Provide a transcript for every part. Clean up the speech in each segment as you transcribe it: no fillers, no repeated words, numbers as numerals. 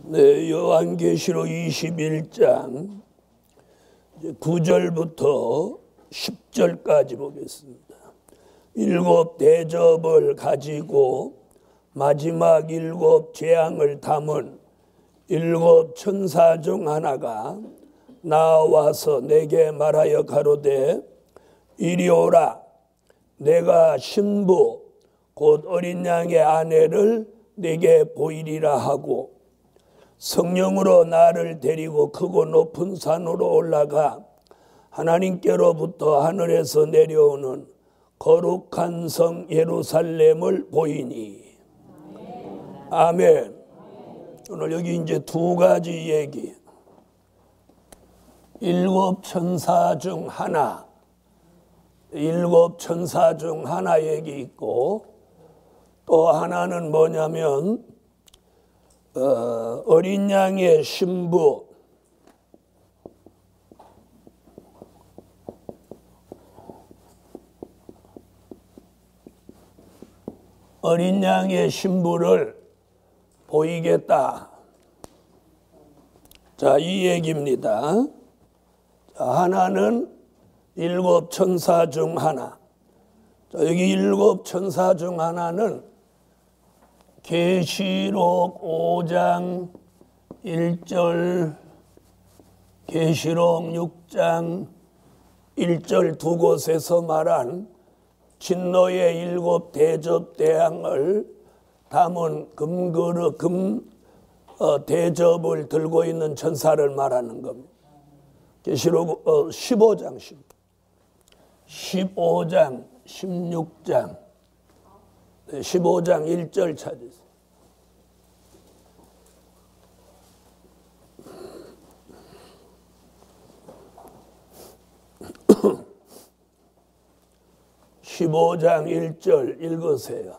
네, 요한계시록 21장 9절부터 10절까지 보겠습니다. 일곱 대접을 가지고 마지막 일곱 재앙을 담은 일곱 천사 중 하나가 나와서 내게 말하여 가로되 이리 오라. 내가 신부 곧 어린 양의 아내를 내게 보이리라 하고 성령으로 나를 데리고 크고 높은 산으로 올라가 하나님께로부터 하늘에서 내려오는 거룩한 성 예루살렘을 보이니. 아멘. 오늘 여기 이제 두 가지 얘기. 일곱 천사 중 하나, 일곱 천사 중 하나 얘기 있고, 또 하나는 뭐냐면 어린 양의 신부, 어린 양의 신부를 보이겠다. 자, 이 얘기입니다. 자, 하나는 일곱 천사 중 하나. 자, 여기 일곱 천사 중 하나는 계시록 5장 1절, 계시록 6장 1절 두 곳에서 말한 진노의 일곱 대접 대항을 담은 금그릇, 대접을 들고 있는 천사를 말하는 겁니다. 계시록 15장, 16장, 15장 1절 찾으세요. (15장 1절) 읽으세요.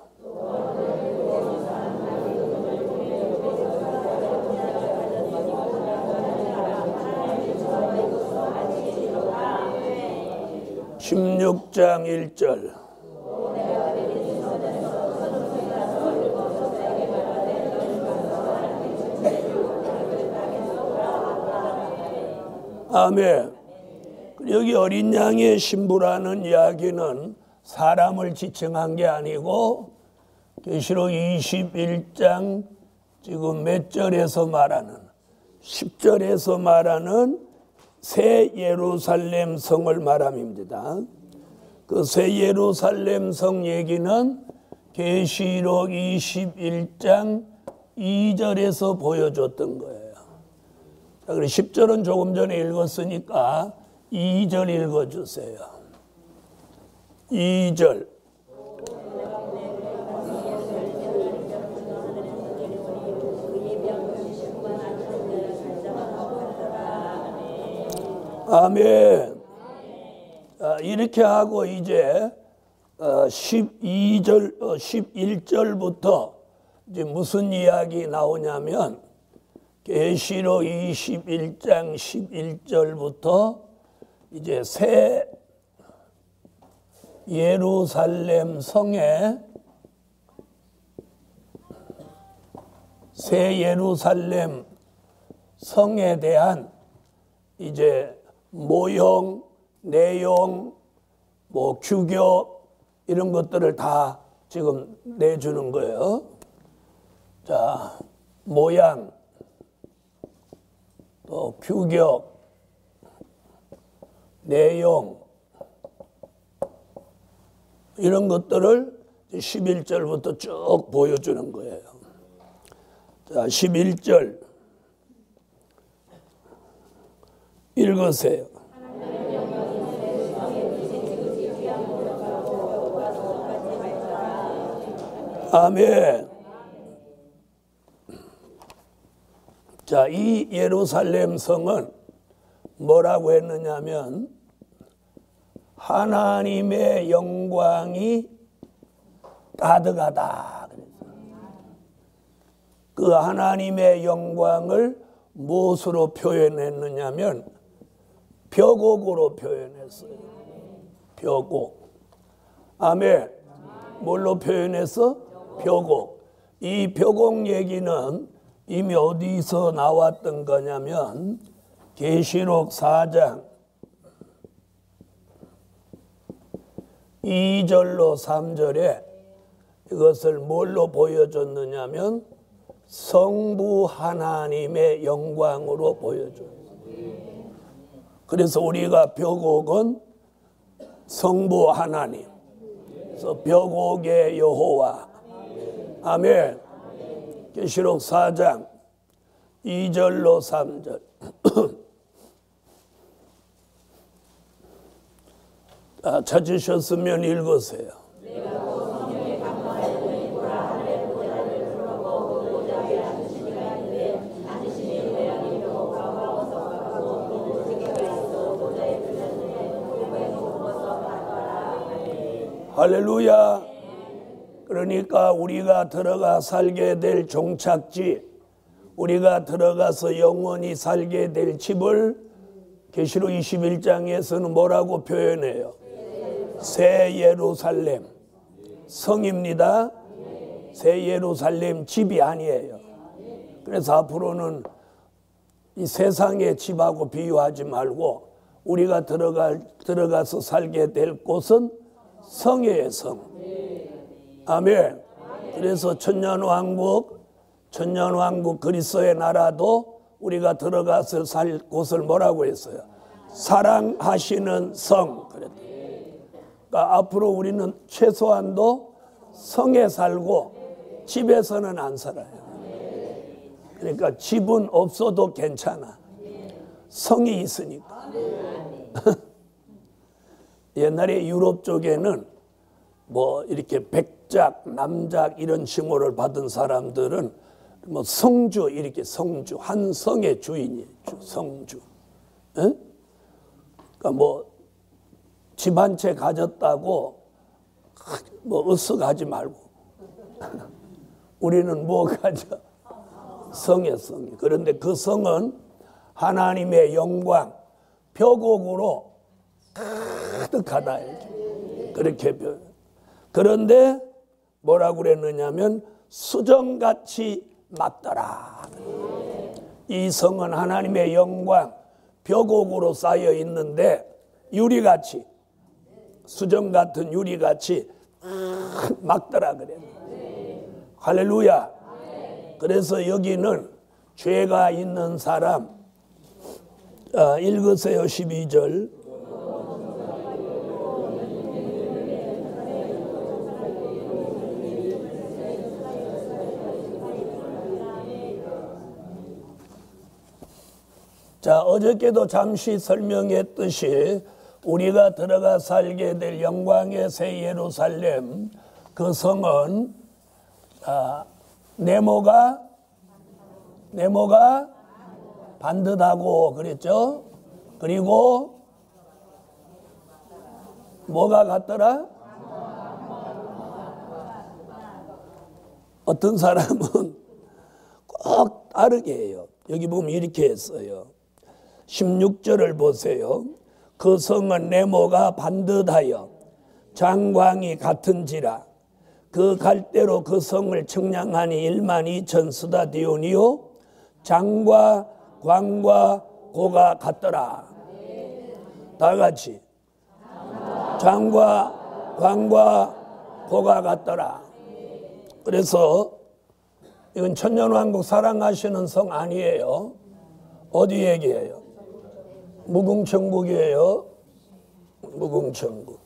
(16장 1절) 아멘. 여기 어린 양의 신부라는 이야기는 사람을 지칭한 게 아니고 계시록 21장 지금 몇 절에서 말하는 10절에서 말하는 새 예루살렘 성을 말함입니다. 그 새 예루살렘 성 얘기는 계시록 21장 2절에서 보여줬던 거예요. 자, 그리고 10절은 조금 전에 읽었으니까 2절 읽어주세요. 2절. 아멘. 이렇게 하고 이제 12절, 11절부터 이제 무슨 이야기 나오냐면 계시록 21장 11절부터 이제 새 예루살렘 성에 대한 이제 모형, 내용, 뭐 규격 이런 것들을 다 지금 내주는 거예요. 자, 모양, 또 규격, 내용 이런 것들을 11절부터 쭉 보여주는 거예요. 자, 11절 읽으세요. 아멘. 자, 이 예루살렘 성은 뭐라고 했느냐면 하나님의 영광이 가득하다. 그 하나님의 영광을 무엇으로 표현했느냐면 벽옥으로 표현했어요. 벽옥. 아멘. 뭘로 표현해서? 벽옥. 이 벽옥 얘기는 이미 어디서 나왔던 거냐면 계시록 4장 2절로 3절에 이것을 뭘로 보여줬느냐면 성부 하나님의 영광으로 보여줘요. 그래서 우리가 벽옥은 성부 하나님, 그래서 벽옥의 여호와. 아멘. 계시록 4장 2절로 3절. 찾으셨으면 읽으세요. 할렐루야. 그러니까 우리가 들어가 살게 될 종착지, 우리가 들어가서 영원히 살게 될 집을 계시록 21장에서는 뭐라고 표현해요? 새 예루살렘 성입니다. 새 예루살렘 집이 아니에요. 그래서 앞으로는 이 세상의 집하고 비유하지 말고 우리가 들어가서 살게 될 곳은 성이에요. 성. 아멘. 그래서 천년왕국 그리스도의 나라도 우리가 들어가서 살 곳을 뭐라고 했어요? 사랑하시는 성. 그러니까 앞으로 우리는 최소한도 성에 살고 집에서는 안 살아요. 그러니까 집은 없어도 괜찮아. 성이 있으니까. 옛날에 유럽 쪽에는 뭐 이렇게 백작, 남작 이런 칭호를 받은 사람들은 뭐 성주, 이렇게 성주, 한 성의 주인이에요. 성주. 에? 그러니까 뭐 집 한 채 가졌다고 뭐 으쓱하지 말고 우리는 뭐 가져? 성의 성. 그런데 그 성은 하나님의 영광, 벽옥으로 가득하다. 그렇게 그런데 뭐라고 그랬느냐면 수정같이 맞더라. 이 성은 하나님의 영광, 벽옥으로 쌓여 있는데 유리같이, 수정 같은 유리같이 막더라 그래. 할렐루야. 그래서 여기는 죄가 있는 사람, 읽으세요. 12절. 자, 어저께도 잠시 설명했듯이 우리가 들어가 살게 될 영광의 새 예루살렘, 그 성은 네모가 반듯하고 그랬죠. 그리고 뭐가 같더라? 어떤 사람은 꼭 다르게 해요. 여기 보면 이렇게 했어요. 16절을 보세요. 그 성은 네모가 반듯하여 장광이 같은지라 그 갈대로 그 성을 청량하니 12,000 스타디온이요 장과 광과 고가 같더라. 다 같이 장과 광과 고가 같더라. 그래서 이건 천년왕국 사랑하시는 성 아니에요. 어디 얘기예요? 무궁천국이에요. 무궁천국.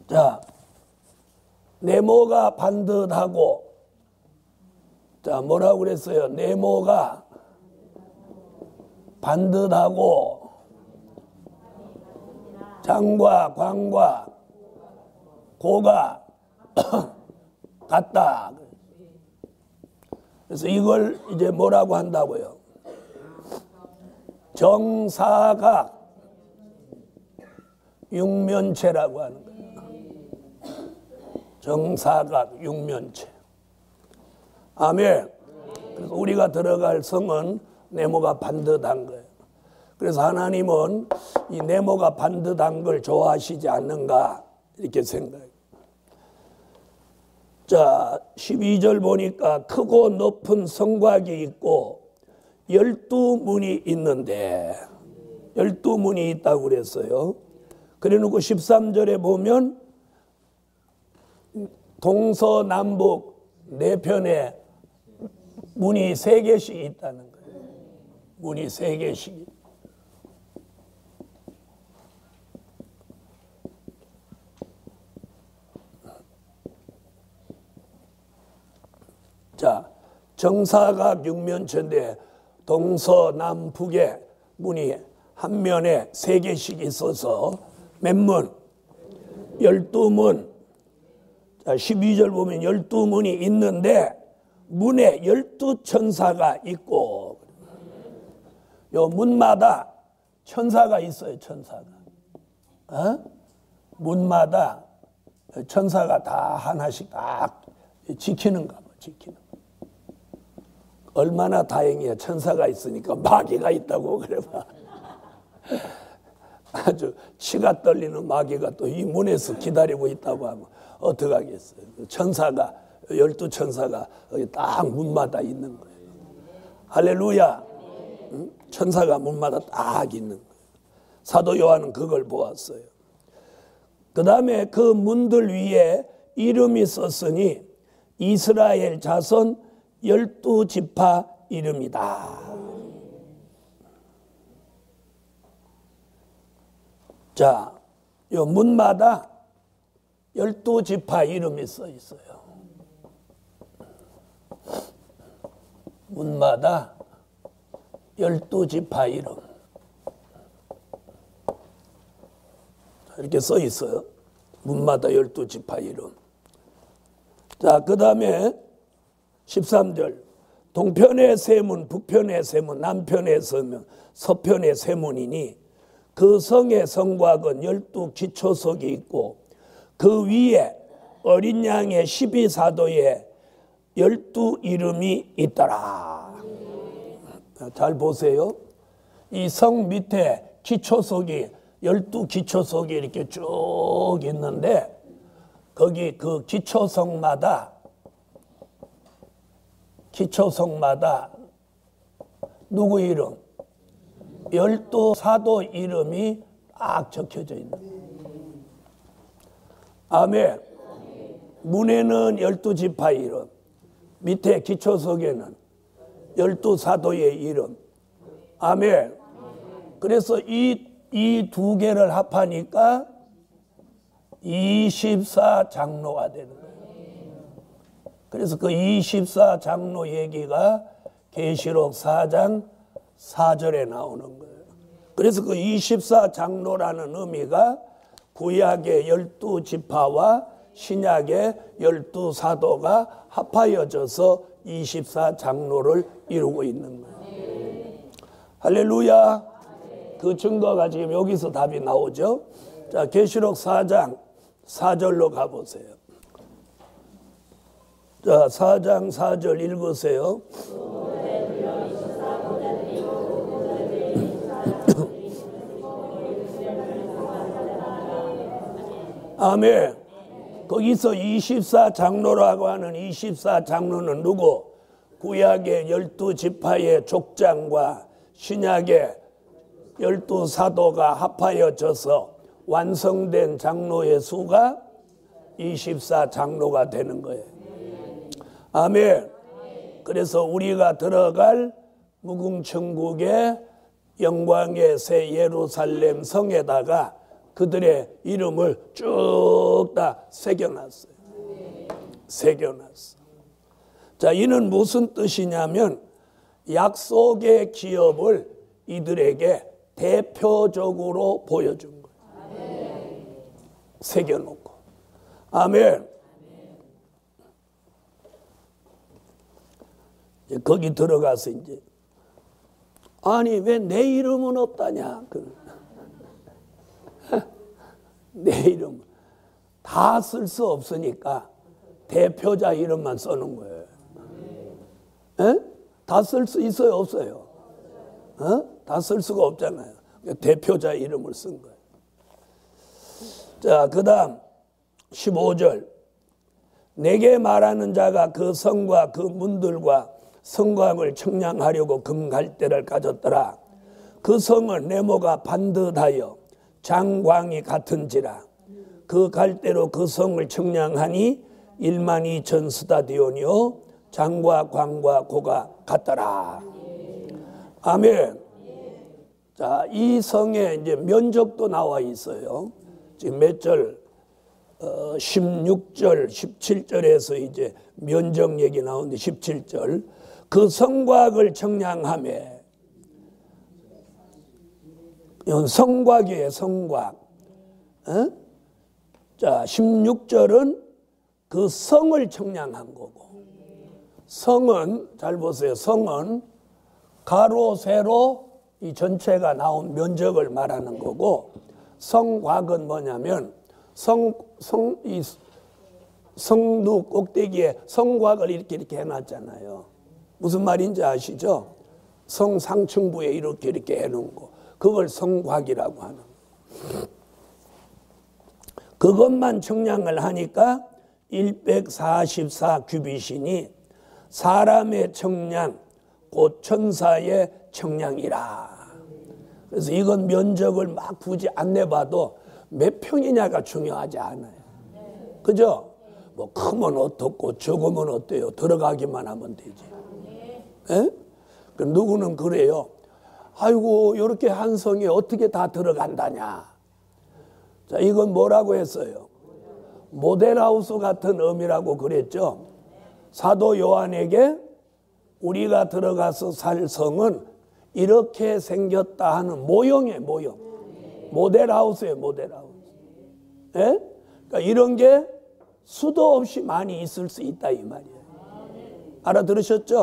자, 네모가 반듯하고, 자, 뭐라고 그랬어요? 네모가 반듯하고 장과 광과 고가 같다. 그래서 이걸 이제 뭐라고 한다고요? 정사각 육면체라고 하는 거예요. 정사각 육면체. 아멘. 그래서 우리가 들어갈 성은 네모가 반듯한 거예요. 그래서 하나님은 이 네모가 반듯한 걸 좋아하시지 않는가? 이렇게 생각해요. 자, 12절 보니까 크고 높은 성곽이 있고 12문이 있는데 12문이 있다고 그랬어요. 그래놓고 13절에 보면 동서남북 네 편에 문이 3개씩 있다는 거예요. 문이 3개씩. 자, 정사각 육면체인데 동서남북에 문이 한 면에 3개씩 있어서 몇 문? 12문. 자, 12절 보면 12문이 있는데 문에 12천사가 있고 요 문마다 천사가 있어요. 천사가. 문마다 천사가 다 하나씩 딱 지키는가 봐. 지키는. 얼마나 다행이야. 천사가 있으니까 마귀가 있다고 그래 봐. 아주 치가 떨리는 마귀가 또 이 문에서 기다리고 있다고 하면 어떡하겠어요. 천사가 12천사가 여기 딱 문마다 있는 거예요. 할렐루야. 천사가 문마다 딱 있는 거예요. 사도 요한은 그걸 보았어요. 그 다음에 그 문들 위에 이름이 썼으니 이스라엘 자손 12지파 이름이다. 자, 요 문마다 12지파 이름이 써 있어요. 문마다 12지파 이름. 이렇게 써 있어요. 문마다 12지파 이름. 자, 그 다음에 13절. 동편의 세문, 북편의 세문, 남편의 세문, 서편의 세문이니 그 성의 성곽은 12기초석이 있고 그 위에 어린 양의 12사도에 12이름이 있더라. 잘 보세요. 이 성 밑에 기초석이 12기초석이 이렇게 쭉 있는데 거기 그 기초석마다 누구 이름? 12사도 이름이 딱 적혀져 있는 거예요. 아멘. 문에는 12지파 이름, 밑에 기초석에는 12사도의 이름. 아멘. 그래서 이 두 개를 합하니까 24장로가 되는 거예요. 그래서 그 24장로 얘기가 계시록 4장 4절에 나오는 거예요. 그래서 그 24장로라는 의미가 구약의 12지파와 신약의 12사도가 합하여져서 24장로를 이루고 있는 거예요. 할렐루야. 그 증거가 지금 여기서 답이 나오죠. 자, 계시록 4장 4절로 가보세요. 자, 4장 4절 읽으세요. 아멘. 거기서 24장로라고 하는 24장로는 누구? 구약의 12지파의 족장과 신약의 12사도가 합하여져서 완성된 장로의 수가 24장로가 되는 거예요. 아멘. 그래서 우리가 들어갈 무궁천국의 영광의 새 예루살렘 성에다가 그들의 이름을 쭉 다 새겨놨어요. 새겨놨어. 자, 이는 무슨 뜻이냐면 약속의 기업을 이들에게 대표적으로 보여준 거예요. 새겨놓고. 아멘. 이제 거기 들어가서 이제 아니 왜 내 이름은 없다냐? 내 이름 다 쓸 수 없으니까 대표자 이름만 써놓은 거예요. 다 쓸 수 있어요, 없어요? 다 쓸 수가 없잖아요. 대표자 이름을 쓴 거예요. 자, 그 다음 15절 내게 말하는 자가 그 성과 그 문들과 성곽을 청량하려고 금갈대를 가졌더라. 그 성은 네모가 반듯하여 장광이 같은지라. 그 갈대로 그 성을 청량하니 12,000 스타디온이요 장과 광과 고가 같더라. 아멘. 자, 이 성에 이제 면적도 나와 있어요. 지금 몇 절? 16절, 17절에서 이제 면적 얘기 나오는데 17절. 그 성곽을 청량하며, 이건 성곽이에요, 성곽. 어? 자, 16절은 그 성을 청량한 거고, 성은, 잘 보세요, 성은 가로, 세로 이 전체가 나온 면적을 말하는 거고, 성곽은 뭐냐면, 성루 꼭대기에 성곽을 이렇게 해놨잖아요. 무슨 말인지 아시죠? 성 상층부에 이렇게 해놓은 거. 그걸 성곽이라고 하는 거예요. 그것만 청량을 하니까 144 규빗이니 사람의 청량, 곧 천사의 청량이라. 그래서 이건 면적을 막 굳이 안 내봐도 몇 평이냐가 중요하지 않아요. 그죠? 뭐 크면 어떻고 적으면 어때요? 들어가기만 하면 되지. 예? 누구는 그래요. 아이고 이렇게 한 성에 어떻게 다 들어간다냐. 자, 이건 뭐라고 했어요? 모델하우스 같은 의미라고 그랬죠. 사도 요한에게 우리가 들어가서 살 성은 이렇게 생겼다 하는 모형이에요. 모형. 모델하우스예요. 모델하우스. 예? 그러니까 이런 게 수도 없이 많이 있을 수 있다 이 말이에요. 알아들으셨죠?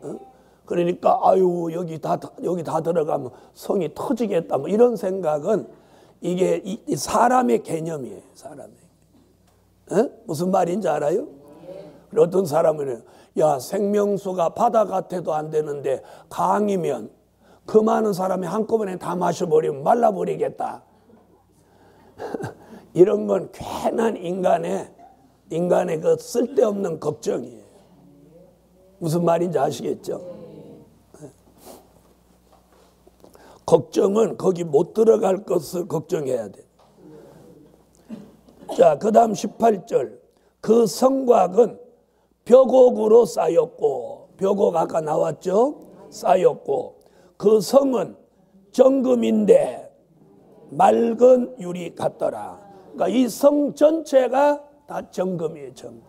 어? 그러니까 아유 여기 다 들어가면 성이 터지겠다 뭐 이런 생각은 이게 이 사람의 개념이에요. 사람의. 에? 무슨 말인지 알아요? 어떤 사람은 야 생명수가 바다 같아도 안 되는데 강이면 그 많은 사람이 한꺼번에 다 마셔버리면 말라버리겠다. 이런 건 괜한 인간의 그 쓸데없는 걱정이에요. 무슨 말인지 아시겠죠? 걱정은 거기 못 들어갈 것을 걱정해야 돼. 자, 그 다음 18절. 그 성곽은 벽옥으로 쌓였고, 벽옥 아까 나왔죠? 쌓였고, 그 성은 정금인데 맑은 유리 같더라. 그러니까 이 성 전체가 다 정금이에요, 정금.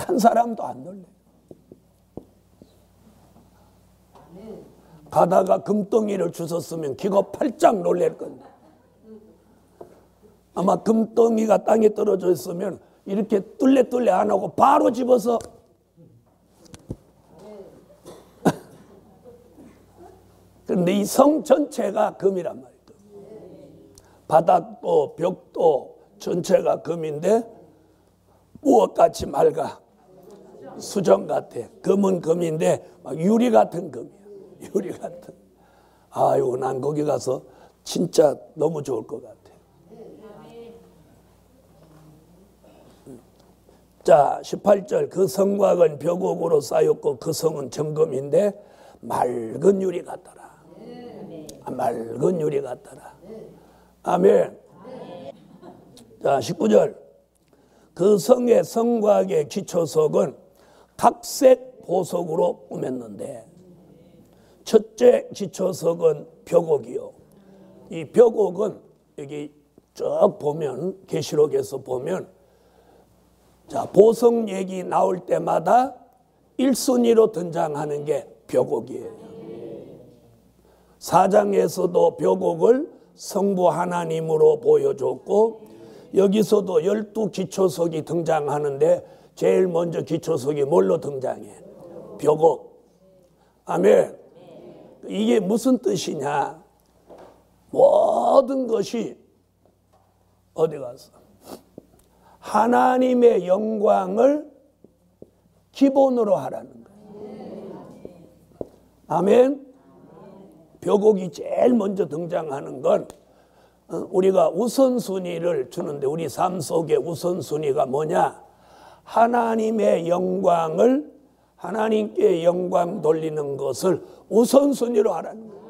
한 사람도 안 놀래. 가다가 금덩이를 주웠으면 기가 팔짝 놀랄 건데. 아마 금덩이가 땅에 떨어져 있으면 이렇게 뚫레 안 하고 바로 집어서 그런데 이 성 전체가 금이란 말이에요. 바닥도 벽도 전체가 금인데 무엇같이 맑아. 수정 같아. 금은 금인데 막 유리 같은 금이야. 유리 같은. 아유, 난 거기 가서 진짜 너무 좋을 것 같아. 자, 18절. 그 성곽은 벽옥으로 쌓였고 그 성은 정금인데 맑은 유리 같더라. 맑은 유리 같더라. 아멘. 자, 19절. 그 성의 성곽의 기초석은 각색 보석으로 꾸몄는데 첫째 기초석은 벽옥이요. 이 벽옥은 여기 쭉 보면 계시록에서 보면 자, 보석 얘기 나올 때마다 1순위로 등장하는 게 벽옥이에요. 4장에서도 벽옥을 성부 하나님으로 보여줬고 여기서도 12기초석이 등장하는데 제일 먼저 기초석이 뭘로 등장해? 벽옥. 아멘. 이게 무슨 뜻이냐? 모든 것이 어디 갔어? 하나님의 영광을 기본으로 하라는 거예요. 아멘. 벽옥이 제일 먼저 등장하는 건 우리가 우선순위를 주는데 우리 삶 속에 우선순위가 뭐냐? 하나님의 영광을 하나님께 영광 돌리는 것을 우선순위로 하라는 거예요.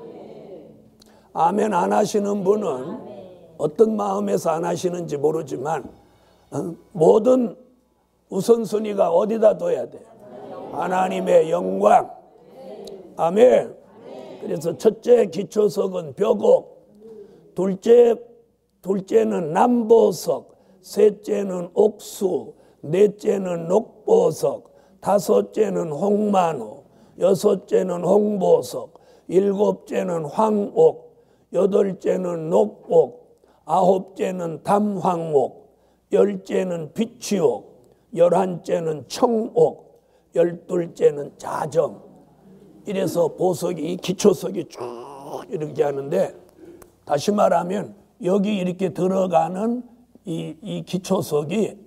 아멘 안 하시는 분은 어떤 마음에서 안 하시는지 모르지만 모든 우선순위가 어디다 둬야 돼요? 하나님의 영광. 아멘. 그래서 첫째 기초석은 벽옥, 둘째는 남보석, 셋째는 옥수, 넷째는 녹보석, 다섯째는 홍만호, 여섯째는 홍보석, 일곱째는 황옥, 여덟째는 녹옥, 아홉째는 담황옥, 열째는 비취옥, 열한째는 청옥, 열둘째는 자정. 이래서 보석이 기초석이 쭉 이렇게 하는데, 다시 말하면 여기 이렇게 들어가는 이 기초석이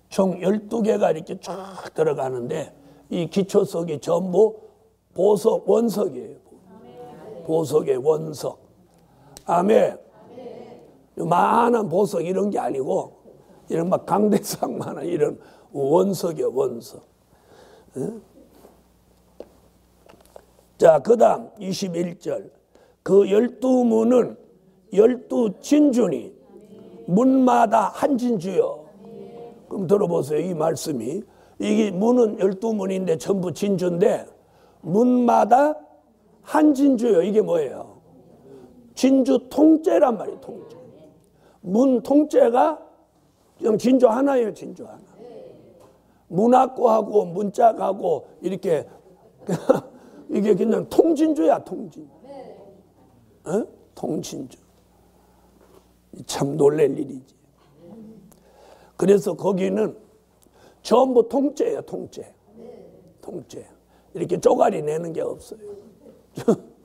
총 12개가 이렇게 쫙 들어가는데, 이 기초석이 전부 보석 원석이에요. 보석의 원석. 아멘. 많은 보석 이런 게 아니고 이런 막 강대상만한 이런 원석이에요. 원석. 자, 그 다음 21절. 그 12문은 12진주니 문마다 한 진주요. 그럼 들어보세요. 이 말씀이. 이게 문은 12문인데 전부 진주인데 문마다 한 진주요. 이게 뭐예요? 진주 통째란 말이에요. 통째. 문 통째가 그냥 진주 하나예요. 진주 하나. 문학고하고 문짝하고 이렇게 이게 그냥 통진주야. 통진주. 어? 통진주. 참 놀랄 일이지. 그래서 거기는 전부 통째예요. 통째. 통째. 이렇게 쪼가리 내는 게 없어요.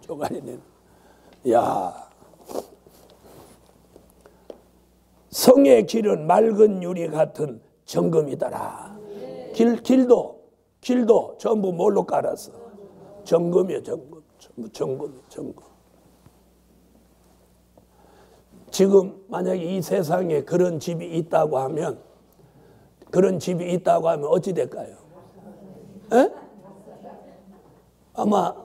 쪼가리 내는. 야, 성의 길은 맑은 유리 같은 정금이더라. 길도 전부 뭘로 깔았어? 정금이에요. 정금. 지금 만약에 이 세상에 그런 집이 있다고 하면 어찌 될까요? 에? 아마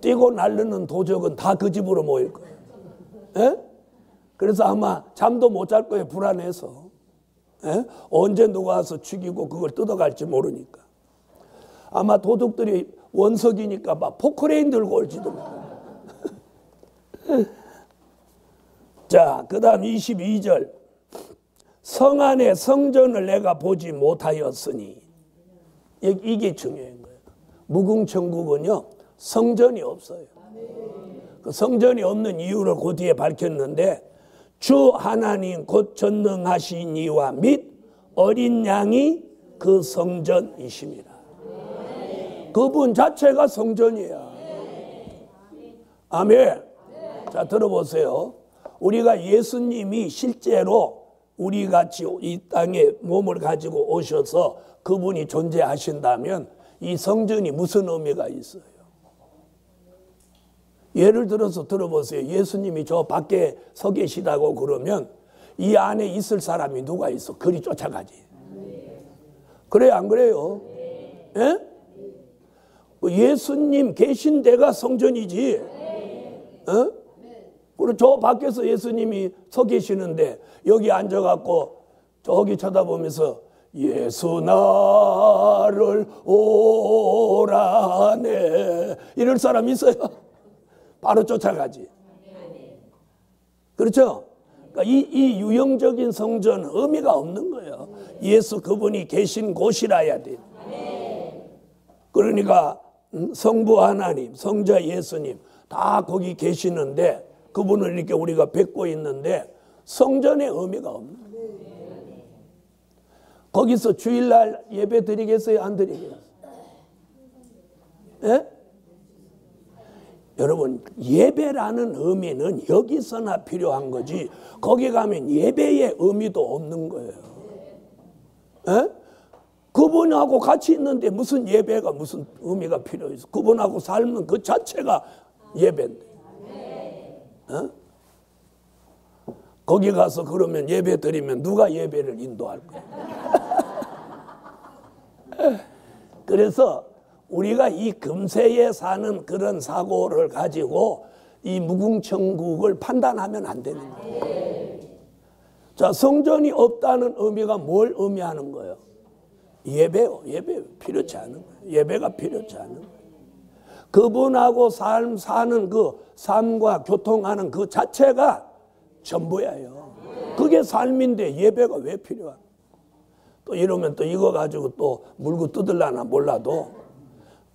뛰고 날르는 도적은 다 그 집으로 모일 거예요. 에? 그래서 아마 잠도 못 잘 거예요. 불안해서. 에? 언제 누가 와서 죽이고 그걸 뜯어갈지 모르니까. 아마 도둑들이 원석이니까 막 포크레인 들고 올지도 몰라요. 자, 그 다음 22절. 성 안에 성전을 내가 보지 못하였으니. 이게 중요한 거예요. 무궁천국은요, 성전이 없어요. 그 성전이 없는 이유를 그 뒤에 밝혔는데, 주 하나님 곧 전능하신 이와 및 어린 양이 그 성전이십니다. 그분 자체가 성전이야. 아멘. 자, 들어보세요. 우리가 예수님이 실제로 우리 같이 이 땅에 몸을 가지고 오셔서 그분이 존재하신다면 이 성전이 무슨 의미가 있어요? 예를 들어서 들어보세요. 예수님이 저 밖에 서 계시다고 그러면 이 안에 있을 사람이 누가 있어? 그리 쫓아가지. 그래요, 안 그래요? 예? 예수님 계신 데가 성전이지. 어? 그리고 저 밖에서 예수님이 서 계시는데 여기 앉아갖고 저기 쳐다보면서 예수 나를 오라네 이럴 사람 있어요? 바로 쫓아가지. 그렇죠? 그러니까 이 유형적인 성전은 의미가 없는 거예요. 예수 그분이 계신 곳이라야 돼. 그러니까 성부 하나님, 성자 예수님 다 거기 계시는데 그분을 이렇게 우리가 뵙고 있는데 성전의 의미가 없는 거예요. 거기서 주일날 예배 드리겠어요? 안 드리겠어요? 예? 여러분, 예배라는 의미는 여기서나 필요한 거지 거기 가면 예배의 의미도 없는 거예요. 예? 그분하고 같이 있는데 무슨 예배가 무슨 의미가 필요해서 그분하고 삶은 그 자체가 예배인데. 어? 거기 가서 그러면 예배 드리면 누가 예배를 인도할 거야? 그래서 우리가 이 금세에 사는 그런 사고를 가지고 이 무궁천국을 판단하면 안 되는 거예요. 자, 성전이 없다는 의미가 뭘 의미하는 거예요? 예배요. 예배 필요치 않은 거예요. 예배가 필요치 않은 거예요. 그분하고 사는 그 삶과 교통하는 그 자체가 전부예요. 그게 삶인데 예배가 왜 필요한? 또 이러면 또 이거 가지고 또 물고 뜯으려나 몰라도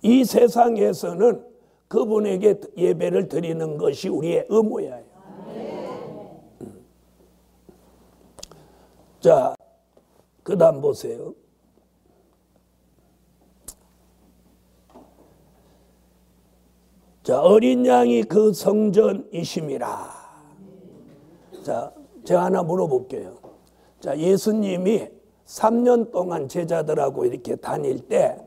이 세상에서는 그분에게 예배를 드리는 것이 우리의 의무예요. 자, 그 다음 보세요. 자, 어린 양이 그 성전이심이라. 자, 제가 하나 물어볼게요. 자, 예수님이 3년 동안 제자들하고 이렇게 다닐 때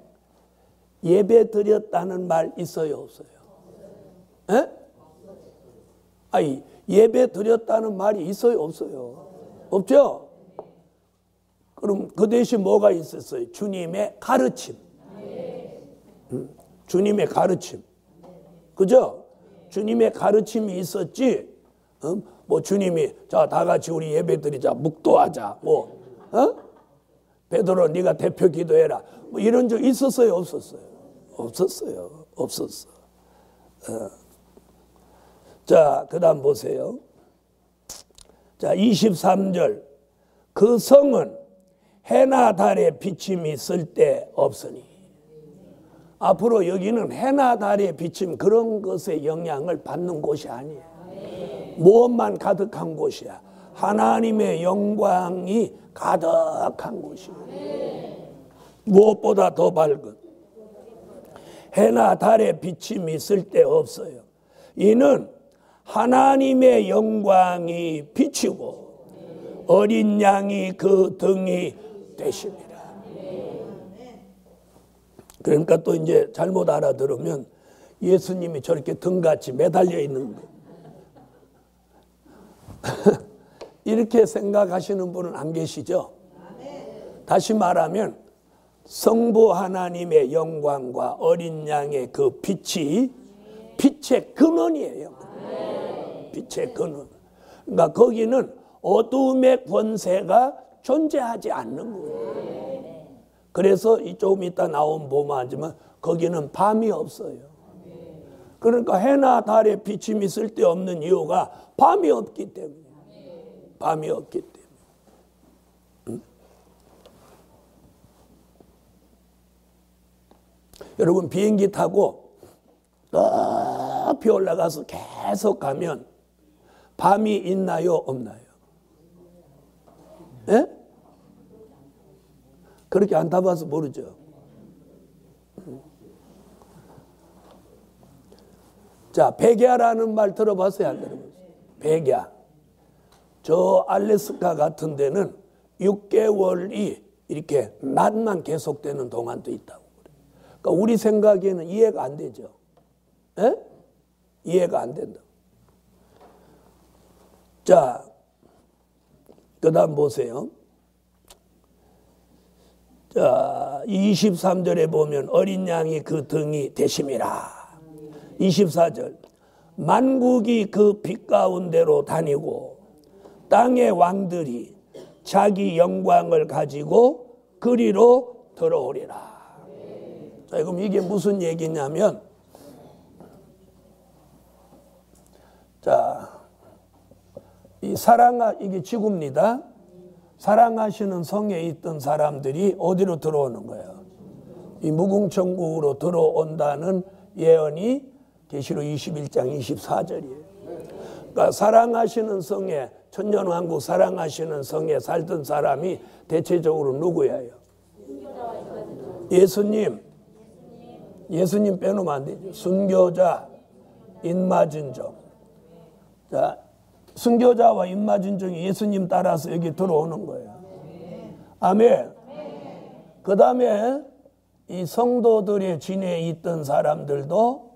예배 드렸다는 말 있어요, 없어요? 에? 아니, 예배 드렸다는 말이 있어요, 없어요? 없죠? 그럼 그 대신 뭐가 있었어요? 주님의 가르침. 주님의 가르침. 그죠? 주님의 가르침이 있었지. 뭐 주님이 자, 다 같이 우리 예배 드리자, 묵도하자. 뭐 베드로 네가 대표 기도해라. 뭐 이런 적 있었어요, 없었어요? 없었어요. 없었어. 자, 그다음 보세요. 자, 23절. 그 성은 해나 달의 비침이 쓸데 없으니. 앞으로 여기는 해나 달의 비침 그런 것의 영향을 받는 곳이 아니에요. 무엇만 가득한 곳이야. 하나님의 영광이 가득한 곳이에요. 무엇보다 더 밝은 해나 달의 비침이 쓸데없어요. 이는 하나님의 영광이 비치고 어린 양이 그 등이 되십니다. 그러니까 또 이제 잘못 알아들으면 예수님이 저렇게 등같이 매달려 있는 거. 이렇게 생각하시는 분은 안 계시죠? 다시 말하면 성부 하나님의 영광과 어린 양의 그 빛이 빛의 근원이에요. 빛의 근원. 그러니까 거기는 어두움의 권세가 존재하지 않는 거예요. 그래서 조금 이따 나온 보면 거기는 밤이 없어요. 그러니까 해나 달의 비침이 쓸데없는 이유가 밤이 없기 때문에. 밤이 없기 때문에. 여러분 비행기 타고 높이 올라가서 계속 가면 밤이 있나요, 없나요? 예? 그렇게 안 타봐서 모르죠. 자, 백야라는 말 들어봤어요, 안 들어봤어요? 백야. 저 알래스카 같은 데는 6개월이 이렇게 낮만 계속되는 동안도 있다고 그래요. 그러니까 우리 생각에는 이해가 안 되죠. 에? 이해가 안 된다. 자, 그 다음 보세요. 자, 23절에 보면 어린 양이 그 등이 되심이라. 24절. 만국이 그 빛 가운데로 다니고 땅의 왕들이 자기 영광을 가지고 그리로 들어오리라. 자, 그럼 이게 무슨 얘기냐면, 자, 이게 지구입니다. 사랑하시는 성에 있던 사람들이 어디로 들어오는 거예요? 이 무궁천국으로 들어온다는 예언이 계시록 21장 24절이에요. 그러니까 사랑하시는 성에, 천년왕국 사랑하시는 성에 살던 사람이 대체적으로 누구예요? 예수님 빼놓으면 안 되죠. 순교자, 인마진족. 자, 순교자와 인마진족이 예수님 따라서 여기 들어오는 거예요. 아멘. 그 다음에 이 성도들의 진에 있던 사람들도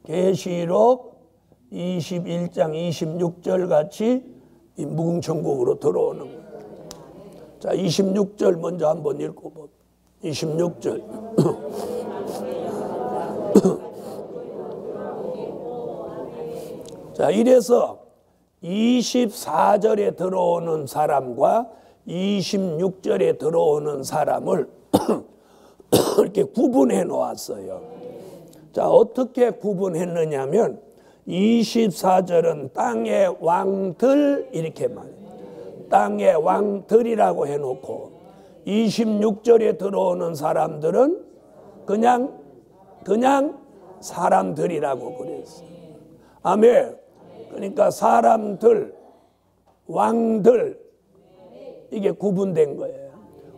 계시록 21장 26절 같이 이 무궁천국으로 들어오는 거예요. 자, 26절 먼저 한번 읽어봅니다. 26절. 자, 이래서 24절에 들어오는 사람과 26절에 들어오는 사람을 이렇게 구분해 놓았어요. 자, 어떻게 구분했느냐면 24절은 땅의 왕들 이렇게 말해요. 땅의 왕들이라고 해놓고 26절에 들어오는 사람들은 그냥 사람들이라고 그랬어요. 아멘. 그러니까 사람들, 왕들 이게 구분된 거예요.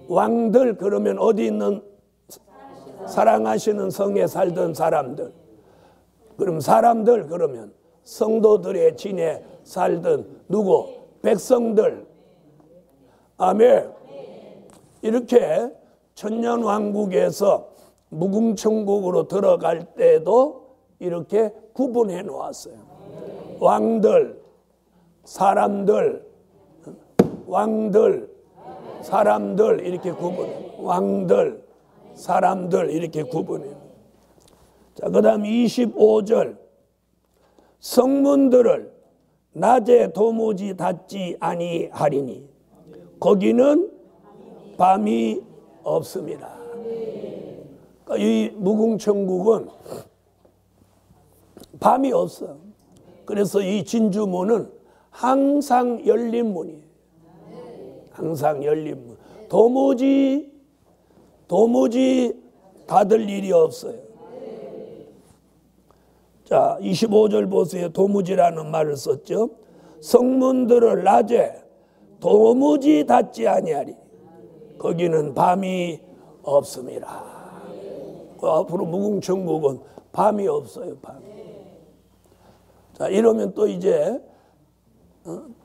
왕들 그러면 어디 있는 사랑하시는 성에 살던 사람들. 그럼 사람들 그러면 성도들의 진에 살던 누구? 백성들. 아멘. 이렇게 천년왕국에서 무궁천국으로 들어갈 때도 이렇게 구분해 놓았어요. 왕들, 사람들, 왕들, 사람들 이렇게 구분해. 왕들, 사람들 이렇게 구분해. 자, 그 다음 25절. 성문들을 낮에 도무지 닫지 아니하리니 거기는 밤이 없습니다. 그러니까 이 무궁천국은 밤이 없어. 그래서 이 진주문은 항상 열린 문이에요. 항상 열린 문. 도무지 닫을 일이 없어요. 자, 25절 보세요. 도무지라는 말을 썼죠. 성문들을 낮에 도무지 닫지 아니하리. 거기는 밤이 없습니다. 앞으로 무궁천국은 밤이 없어요. 밤이. 자, 이러면 또 이제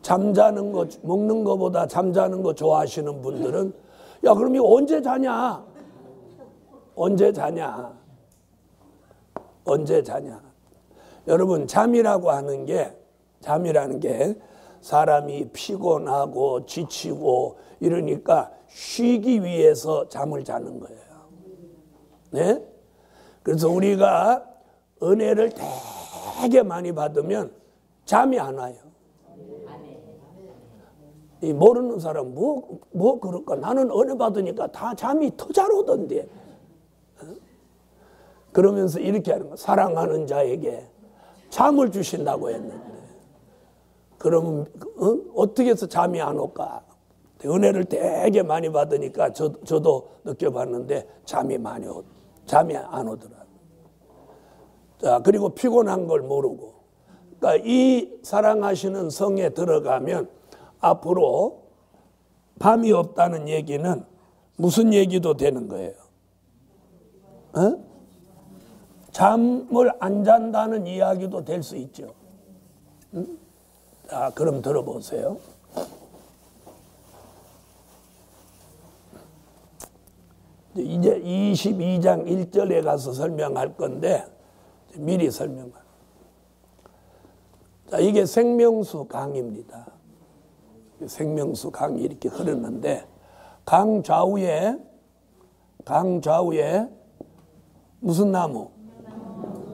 잠자는 거, 먹는 거보다 잠자는 거 좋아하시는 분들은 야, 그럼 이거 언제 자냐? 언제 자냐? 언제 자냐? 여러분, 잠이라는 게 사람이 피곤하고 지치고 이러니까 쉬기 위해서 잠을 자는 거예요. 네? 그래서 우리가 은혜를 되게 많이 받으면 잠이 안 와요. 이 모르는 사람 뭐 그럴까? 나는 은혜 받으니까 다 잠이 더 잘 오던데. 그러면서 이렇게 하는 거야. 사랑하는 자에게 잠을 주신다고 했는데. 그러면 어떻게 해서 잠이 안 올까? 은혜를 되게 많이 받으니까 저도 느껴봤는데 잠이 안 오더라고요. 자, 그리고 피곤한 걸 모르고. 그러니까 이 사랑하시는 성에 들어가면 앞으로 밤이 없다는 얘기는 무슨 얘기도 되는 거예요? 잠을 안 잔다는 이야기도 될 수 있죠. 자, 그럼 들어보세요. 이제 22장 1절에 가서 설명할 건데 미리 설명할. 자, 이게 생명수 강입니다. 생명수 강이 이렇게 흐르는데 강 좌우에 무슨 나무?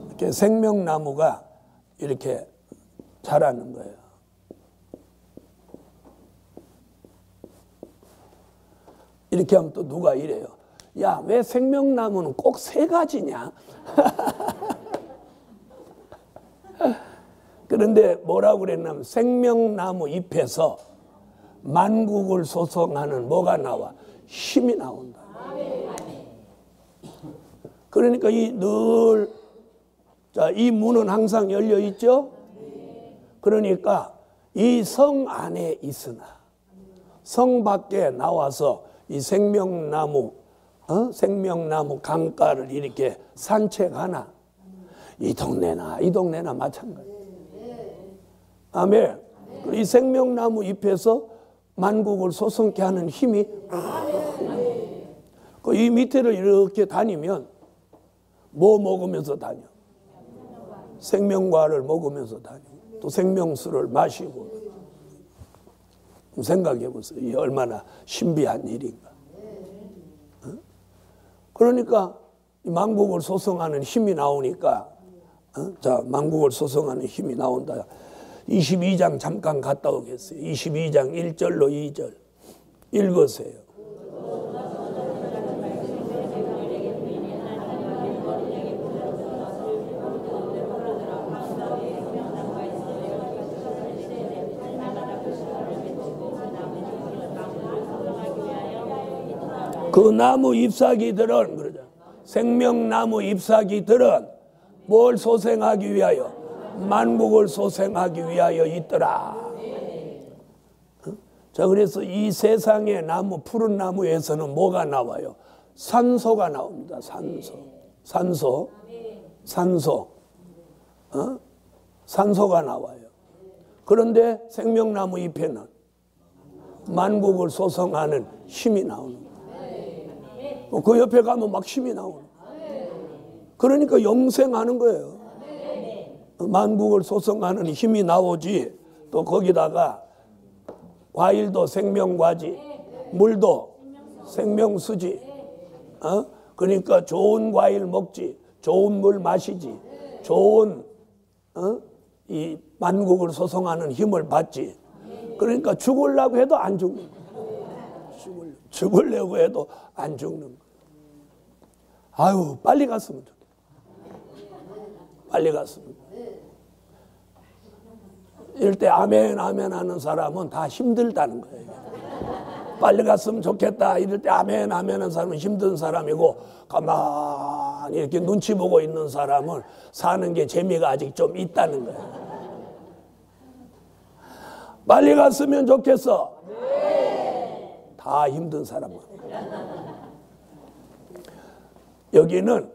이렇게 생명나무가 이렇게 자라는 거예요. 이렇게 하면 또 누가 이래요. 야, 왜 생명나무는 꼭 세 가지냐? 그런데 뭐라고 그랬냐면 생명나무 잎에서 만국을 소성하는 뭐가 나와? 힘이 나온다. 그러니까 이 문은 항상 열려 있죠? 그러니까 이 성 안에 있으나 성 밖에 나와서 이 생명나무 강가를 이렇게 산책하나 이 동네나 마찬가지. 아멘. 이 생명나무 잎에서 만국을 소성케 하는 힘이 이 밑에를 이렇게 다니면 뭐 먹으면서 다녀? 생명과를 먹으면서 다니고 또 생명수를 마시고. 생각해 보세요. 이게 얼마나 신비한 일인가. 그러니까 만국을 소성하는 힘이 나오니까, 자, 만국을 소성하는 힘이 나온다. 22장 잠깐 갔다 오겠어요. 22장 1절로 2절 읽으세요. 그 나무 잎사귀들은, 그러죠. 생명나무 잎사귀들은 뭘 소생하기 위하여? 만국을 소생하기 위하여 있더라. 자, 그래서 이 세상의 나무, 푸른 나무에서는 뭐가 나와요? 산소가 나옵니다. 산소가 나와요. 그런데 생명나무 잎에는 만국을 소성하는 힘이 나오는 거예요. 그 옆에 가면 막 힘이 나오는 거예요. 그러니까 영생하는 거예요. 만국을 소성하는 힘이 나오지. 또 거기다가 과일도 생명과지, 물도 생명수지. 그러니까 좋은 과일 먹지, 좋은 물 마시지, 좋은 이 만국을 소성하는 힘을 받지. 그러니까 죽으려고 해도 안 죽는 거예요. 죽으려고 해도 안 죽는 거예요. 아유, 빨리 갔으면 좋겠다. 빨리 갔으면 좋겠다. 이럴 때 아멘 아멘 하는 사람은 다 힘들다는 거예요. 빨리 갔으면 좋겠다 이럴 때 아멘 아멘 하는 사람은 힘든 사람이고, 가만히 이렇게 눈치 보고 있는 사람은 사는 게 재미가 아직 좀 있다는 거예요. 빨리 갔으면 좋겠어. 다 힘든 사람은. 여기는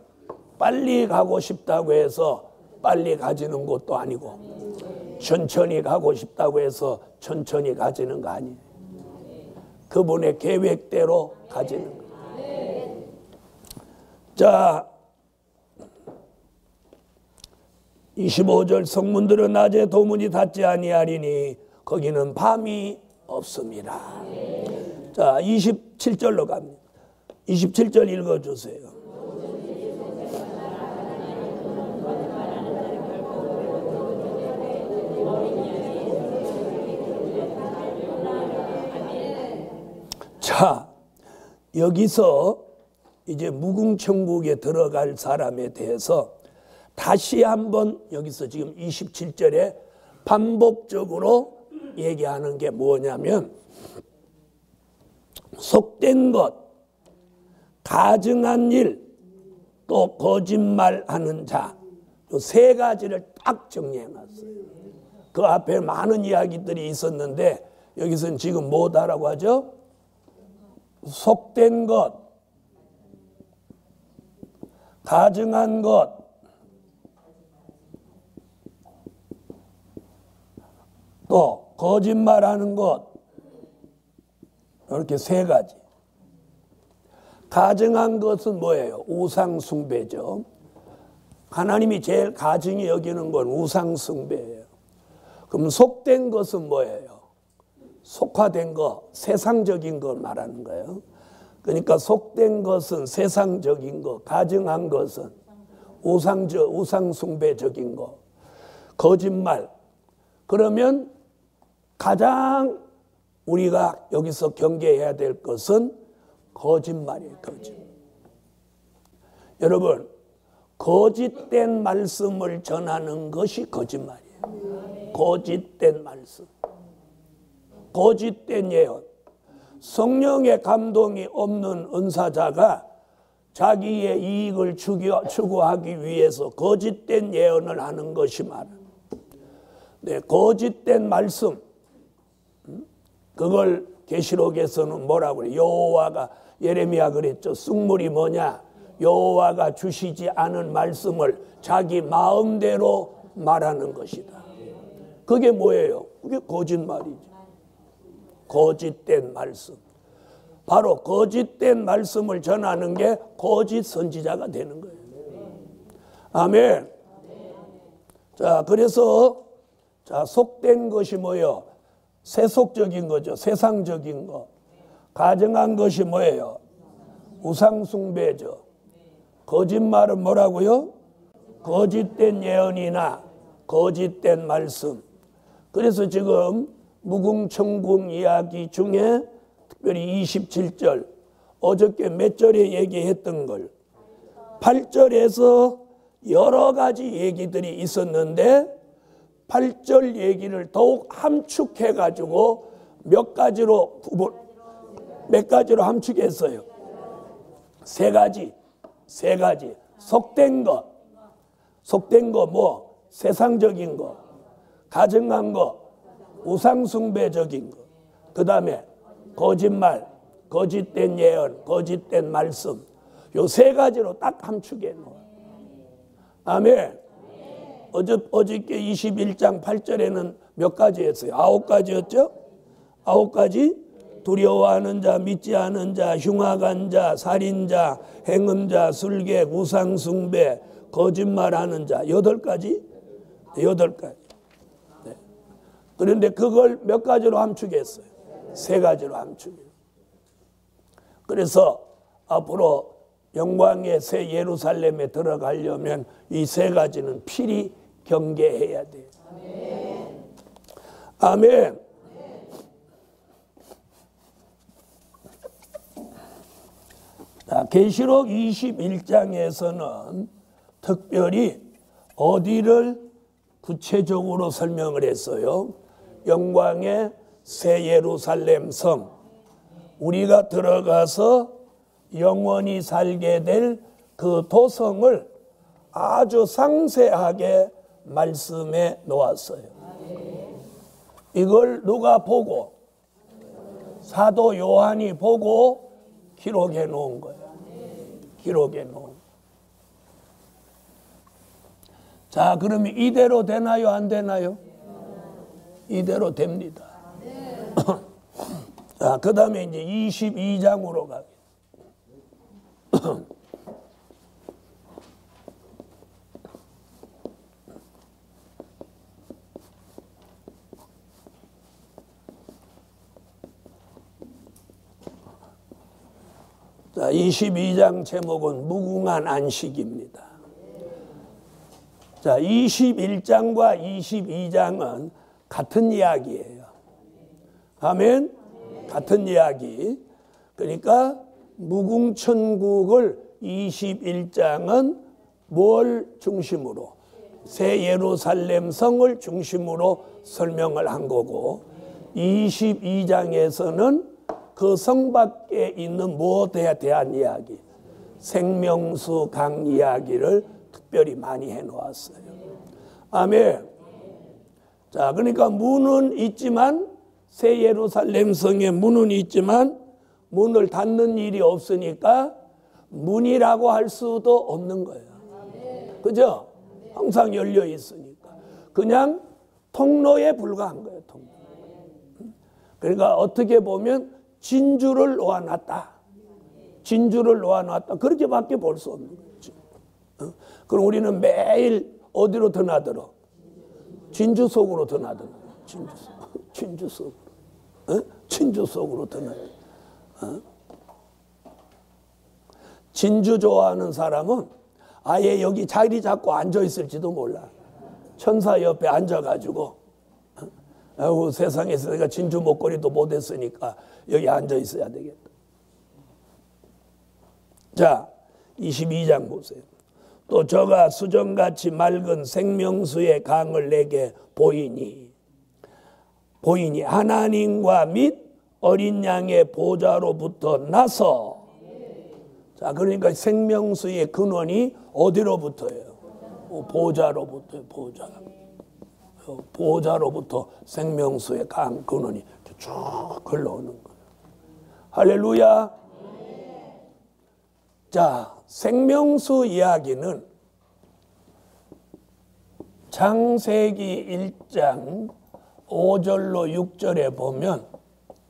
빨리 가고 싶다고 해서 빨리 가지는 것도 아니고, 천천히 가고 싶다고 해서 천천히 가지는 거 아니에요. 그분의 계획대로 가지는 거예요. 자, 25절 성문들은 낮에 도문이 닫지 아니하리니 거기는 밤이 없습니다. 자, 27절로 갑니다. 27절 읽어주세요. 자, 여기서 이제 무궁천국에 들어갈 사람에 대해서 다시 한번 여기서 지금 27절에 반복적으로 얘기하는 게 뭐냐면, 속된 것, 가증한 일, 또 거짓말하는 자, 이 세 가지를 딱 정리해놨어요. 그 앞에 많은 이야기들이 있었는데 여기서는 지금 뭐다라고 하죠? 속된 것, 가증한 것, 또 거짓말하는 것, 이렇게 세 가지. 가증한 것은 뭐예요? 우상숭배죠. 하나님이 제일 가증히 여기는 건 우상숭배예요. 그럼 속된 것은 뭐예요? 속화된 것, 세상적인 것 말하는 거예요. 그러니까 속된 것은 세상적인 것, 가증한 것은 우상숭배적인 것, 거짓말. 그러면 가장 우리가 여기서 경계해야 될 것은 거짓말이에요. 거짓말. 여러분, 거짓된 말씀을 전하는 것이 거짓말이에요. 거짓된 말씀, 거짓된 예언. 성령의 감동이 없는 은사자가 자기의 이익을 추구하기 위해서 거짓된 예언을 하는 것이 말이에요. 네, 거짓된 말씀, 그걸 계시록에서는 뭐라고 그래요? 여호와가, 예레미야 그랬죠. 쑥물이 뭐냐? 여호와가 주시지 않은 말씀을 자기 마음대로 말하는 것이다. 그게 뭐예요? 그게 거짓말이죠. 거짓된 말씀. 바로 거짓된 말씀을 전하는 게 거짓 선지자가 되는 거예요. 아멘. 자, 그래서 자, 속된 것이 뭐예요? 세속적인 거죠. 세상적인 거. 가정한 것이 뭐예요? 우상숭배죠. 거짓말은 뭐라고요? 거짓된 예언이나 거짓된 말씀. 그래서 지금 무궁천궁 이야기 중에 특별히 27절, 어저께 몇 절에 얘기했던 걸 8절에서 여러 가지 얘기들이 있었는데 8절 얘기를 더욱 함축해가지고 몇 가지로 함축했어요. 세 가지. 속된 거 뭐? 세상적인 거, 가증한 거, 우상숭배적인 거. 그 다음에 거짓말, 거짓된 예언, 거짓된 말씀. 요 세 가지로 딱 함축해 놓아요. 아멘. 어저께 21장 8절에는 몇 가지 했어요? 9가지였죠? 9가지. 두려워하는 자, 믿지 않은 자, 흉악한 자, 살인자, 행음자, 술객, 우상숭배, 거짓말하는 자. 8가지? 8가지. 네. 그런데 그걸 몇 가지로 함축했어요? 3가지로 함축해요. 그래서 앞으로 영광의 새 예루살렘에 들어가려면 이 3가지는 필히 경계해야 돼요. 아멘. 자, 계시록 21장에서는 특별히 어디를 구체적으로 설명을 했어요? 영광의 새 예루살렘 성, 우리가 들어가서 영원히 살게 될 그 도성을 아주 상세하게 말씀해 놓았어요. 이걸 누가 보고? 사도 요한이 보고 기록해 놓은 거예요. 기록해 놓은. 자, 그러면 이대로 되나요? 안 되나요? 이대로 됩니다. 자, 그 다음에 이제 22장으로 가겠습니다. 자, 22장 제목은 무궁한 안식입니다. 자, 21장과 22장은 같은 이야기예요. 아멘? 같은 이야기. 그러니까 무궁천국을 21장은 뭘 중심으로? 새 예루살렘 성을 중심으로 설명을 한 거고 22장에서는 그 성 밖에 있는 무엇에 대한 이야기, 생명수 강 이야기를 특별히 많이 해놓았어요. 아멘. 자, 그러니까 문은 있지만 새 예루살렘 성의 문은 있지만 문을 닫는 일이 없으니까 문이라고 할 수도 없는 거예요. 그죠? 항상 열려 있으니까. 그냥 통로에 불과한 거예요. 통로. 그러니까 어떻게 보면 진주를 놓아놨다. 진주를 놓아놨다. 그렇게밖에 볼 수 없는 거죠. 그럼 우리는 매일 어디로 드나들어? 진주 속으로 드나들어. 진주 속으로. 진주 속으로 드나들어. 진주 좋아하는 사람은 아예 여기 자리 잡고 앉아 있을지도 몰라. 천사 옆에 앉아가지고 아이고, 세상에서 내가 진주 목걸이도 못했으니까 여기 앉아 있어야 되겠다. 자, 22장 보세요. 또 저가 수정같이 맑은 생명수의 강을 내게 보이니 하나님과 및 어린 양의 보좌로부터 나서. 자, 그러니까 생명수의 근원이 어디로부터예요? 보좌로부터요. 보좌로부터 생명수의 강 근원이 쭉 흘러오는 거예요. 할렐루야. 자, 생명수 이야기는 창세기 1장 5절로 6절에 보면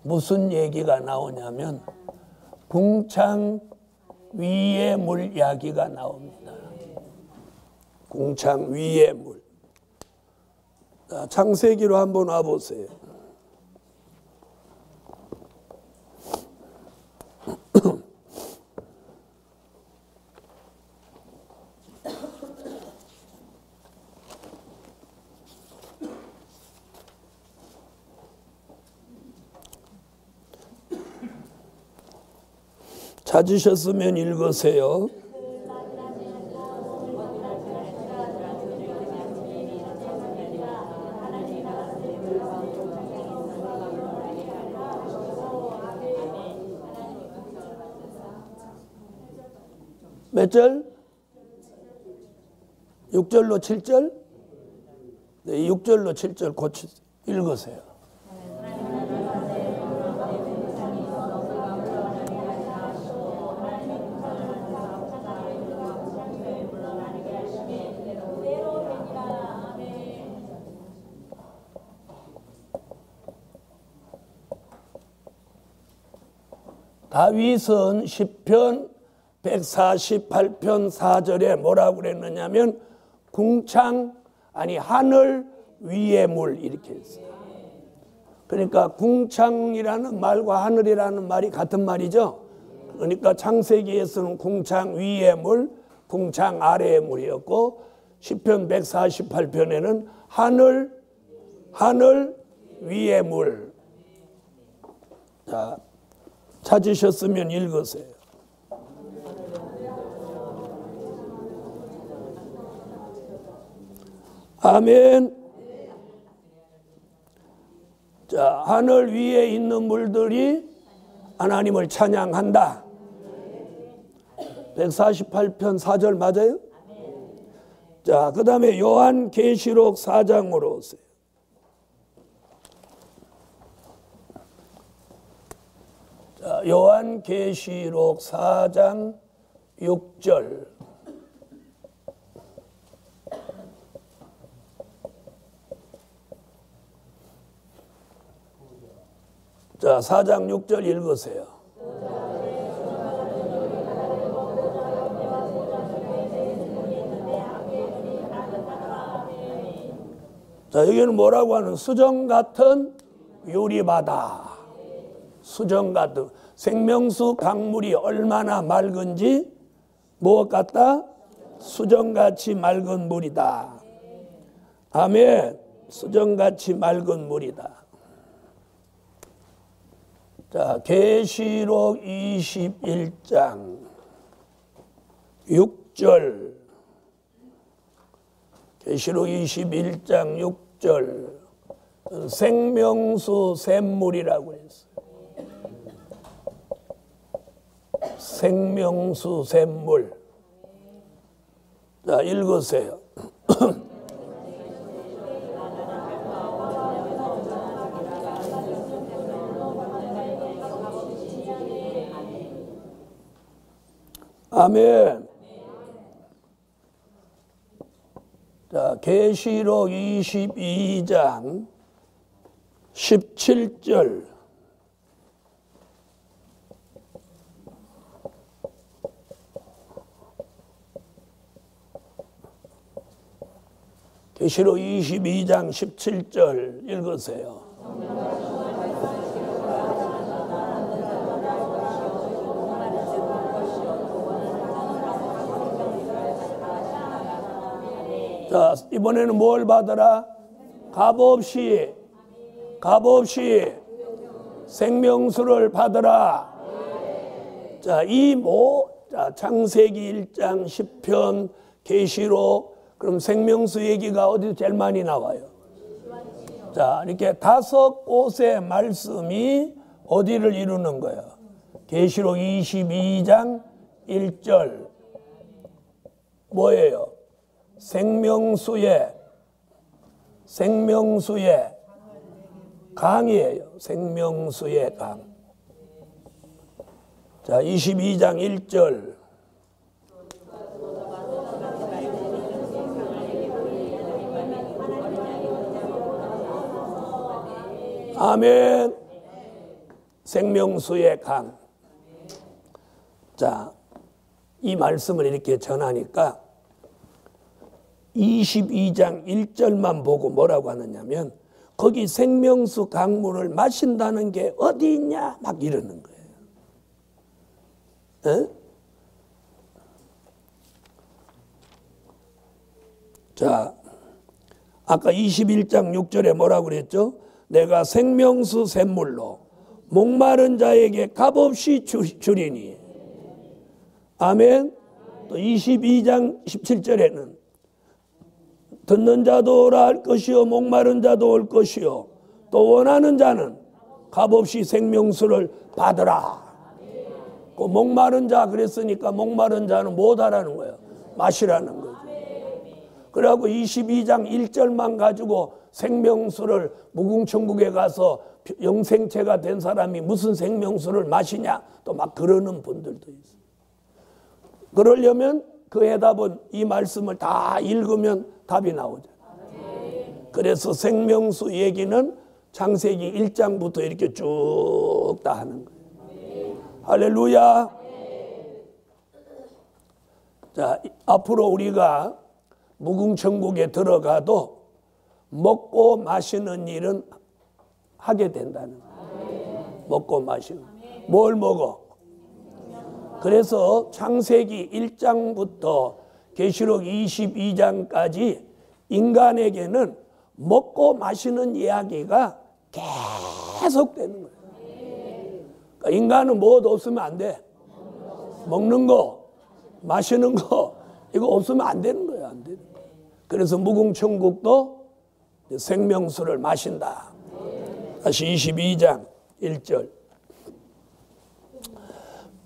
무슨 얘기가 나오냐면 궁창 위의 물 이야기가 나옵니다. 궁창 위의 물. 자, 창세기로 한번 와보세요. 찾으셨으면 읽으세요. 몇 절? 6절로 7절? 네, 6절로 7절 고치 읽으세요. 다윗은 시편 148편 4절에 뭐라고 그랬느냐면 하늘 위의 물 이렇게 했어요. 그러니까 궁창이라는 말과 하늘이라는 말이 같은 말이죠. 그러니까 창세기에서는 궁창 위의 물, 궁창 아래의 물이었고 시편 148편에는 하늘 위의 물. 자, 찾으셨으면 읽으세요. 아멘. 자, 하늘 위에 있는 물들이 하나님을 찬양한다. 148편 4절 맞아요? 자, 그 다음에 요한계시록 4장으로 오세요. 자, 요한계시록 4장 6절. 자, 4장 6절 읽으세요. 자, 여기는 뭐라고 하는 수정 같은 유리바다. 수정 같은 생명수 강물이 얼마나 맑은지 무엇 같다? 수정같이 맑은 물이다. 아멘. 수정같이 맑은 물이다. 자, 계시록 21장 6절. 계시록 21장 6절. 생명수 샘물이라고 했어요. 생명수 샘물. 자, 읽으세요. 아멘. 자, 계시록 22장 17절. 계시록 22장 17절 읽으세요. 자, 이번에는 뭘 받으라? 값없이 생명수를 받으라. 자, 창세기 1장 10편 계시록 그럼 생명수 얘기가 어디서 제일 많이 나와요? 자, 이렇게 5곳의 말씀이 어디를 이루는 거예요? 계시록 22장 1절 뭐예요? 생명수의 강이에요. 생명수의 강. 자, 22장 1절. 아멘. 생명수의 강. 자, 이 말씀을 이렇게 전하니까 22장 1절만 보고 뭐라고 하느냐면 거기 생명수 강물을 마신다는 게 어디 있냐 막 이러는 거예요. 에? 자, 아까 21장 6절에 뭐라고 그랬죠? 내가 생명수 샘물로 목마른 자에게 값없이 주리니. 아멘. 또 22장 17절에는 듣는 자도 오라 할 것이요 목마른 자도 올 것이요 또 원하는 자는 값없이 생명수를 받으라. 그 목마른 자 그랬으니까 목마른 자는 뭐다라는 거예요. 마시라는 거죠. 그래갖고 22장 1절만 가지고 생명수를 무궁천국에 가서 영생체가 된 사람이 무슨 생명수를 마시냐 또 막 그러는 분들도 있어요. 그러려면 그 해답은 이 말씀을 다 읽으면 답이 나오잖아요. 그래서 생명수 얘기는 창세기 1장부터 이렇게 쭉 다 하는 거예요. 할렐루야. 자, 앞으로 우리가 무궁천국에 들어가도 먹고 마시는 일은 하게 된다는 거예요. 먹고 마시는. 뭘 먹어? 그래서 창세기 1장부터 계시록 22장까지 인간에게는 먹고 마시는 이야기가 계속되는 거예요. 그러니까 인간은 뭐도 없으면 안 돼. 먹는 거, 마시는 거 이거 없으면 안 되는 거예요. 안 되는 거예요. 그래서 무궁천국도 생명수를 마신다. 다시 22장 1절.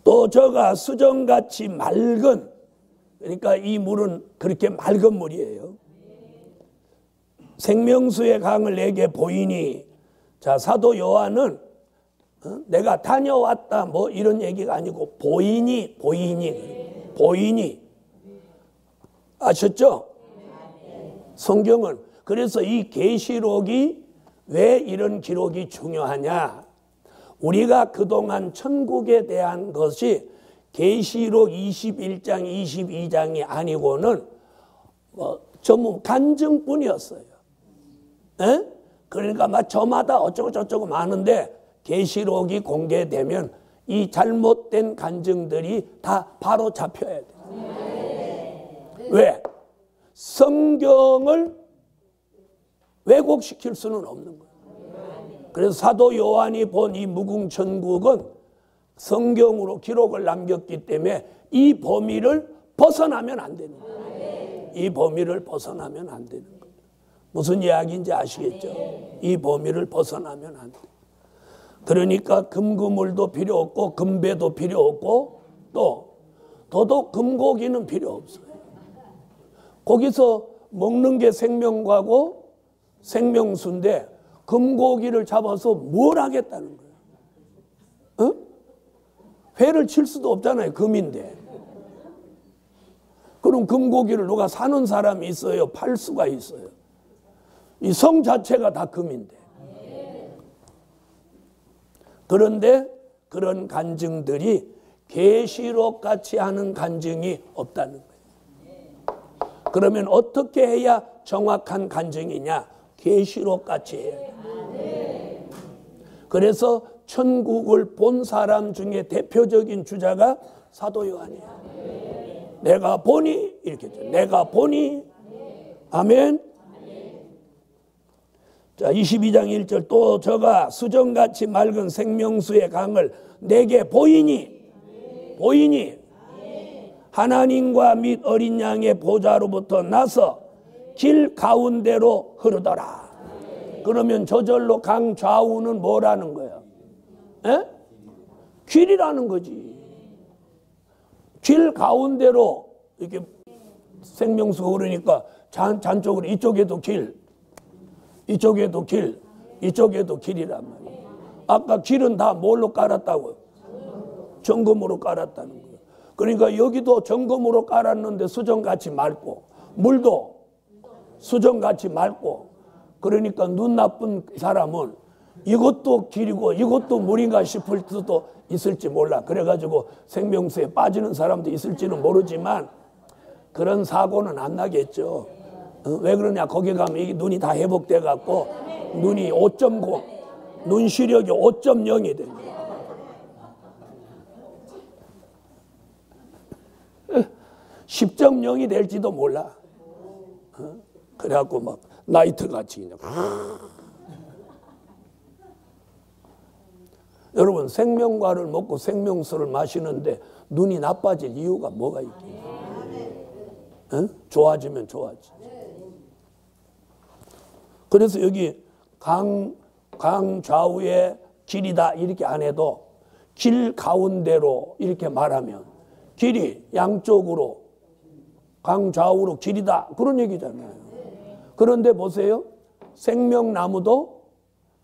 또 저가 수정같이 맑은, 그러니까 이 물은 그렇게 맑은 물이에요. 생명수의 강을 내게 보이니, 자, 사도 요한은 내가 다녀왔다 뭐 이런 얘기가 아니고 보이니 아셨죠? 성경은. 그래서 이 계시록이 왜 이런 기록이 중요하냐? 우리가 그동안 천국에 대한 것이 계시록 21장 22장이 아니고는 전부 간증뿐이었어요. 에? 그러니까 막 저마다 어쩌고 저쩌고 많은데 계시록이 공개되면 이 잘못된 간증들이 다 바로 잡혀야 돼요. 왜? 성경을 왜곡시킬 수는 없는 거예요. 그래서 사도 요한이 본 이 무궁천국은 성경으로 기록을 남겼기 때문에 이 범위를 벗어나면 안 되는 거예요. 이 범위를 벗어나면 안 되는 거예요. 무슨 이야기인지 아시겠죠? 이 범위를 벗어나면 안 돼요. 그러니까 금그물도 필요 없고 금배도 필요 없고 또 더더욱 금고기는 필요 없어요. 거기서 먹는 게 생명과고 생명수인데 금고기를 잡아서 뭘 하겠다는 거예요? 어? 회를 칠 수도 없잖아요. 금인데. 그럼 금고기를 누가 사는 사람이 있어요? 팔 수가 있어요? 이 성 자체가 다 금인데. 그런데 그런 간증들이 계시록 같이 하는 간증이 없다는 거예요. 그러면 어떻게 해야 정확한 간증이냐? 계시록 같이 해야 돼요. 그래서 천국을 본 사람 중에 대표적인 주자가 사도 요한이에요. 내가 보니 이렇게 했죠. 내가 보니. 아멘. 자, 22장 1절. 또 저가 수정같이 맑은 생명수의 강을 내게 보이니 하나님과 및 어린 양의 보좌로부터 나서 길 가운데로 흐르더라. 그러면 저절로 강 좌우는 뭐라는 거예요? 에? 길이라는 거지. 길 가운데로 이렇게 생명수가 흐르니까 잔 쪽으로 이쪽에도 길, 이쪽에도 길, 이쪽에도 길이란 말이에요. 아까 길은 다 뭘로 깔았다고요? 정금으로 깔았다는 거예요. 그러니까 여기도 정금으로 깔았는데 수정같이 맑고, 물도 수정같이 맑고, 그러니까 눈 나쁜 사람은 이것도 길이고 이것도 물인가 싶을 수도 있을지 몰라. 그래가지고 생명수에 빠지는 사람도 있을지는 모르지만 그런 사고는 안 나겠죠. 왜 그러냐? 거기 가면 이 눈이 다 회복돼 갖고 눈이 5.0, 눈 시력이 5.0이 돼요. 10.0이 될지도 몰라. 그래갖고 막 나이트 같이 그냥. 여러분 생명과를 먹고 생명수를 마시는데 눈이 나빠질 이유가 뭐가 있겠어요? 응? 좋아지면 좋아지. 그래서 여기 강 좌우에 길이다 이렇게 안 해도 길 가운데로 이렇게 말하면 길이 양쪽으로 강 좌우로 길이다 그런 얘기잖아요. 그런데 보세요. 생명나무도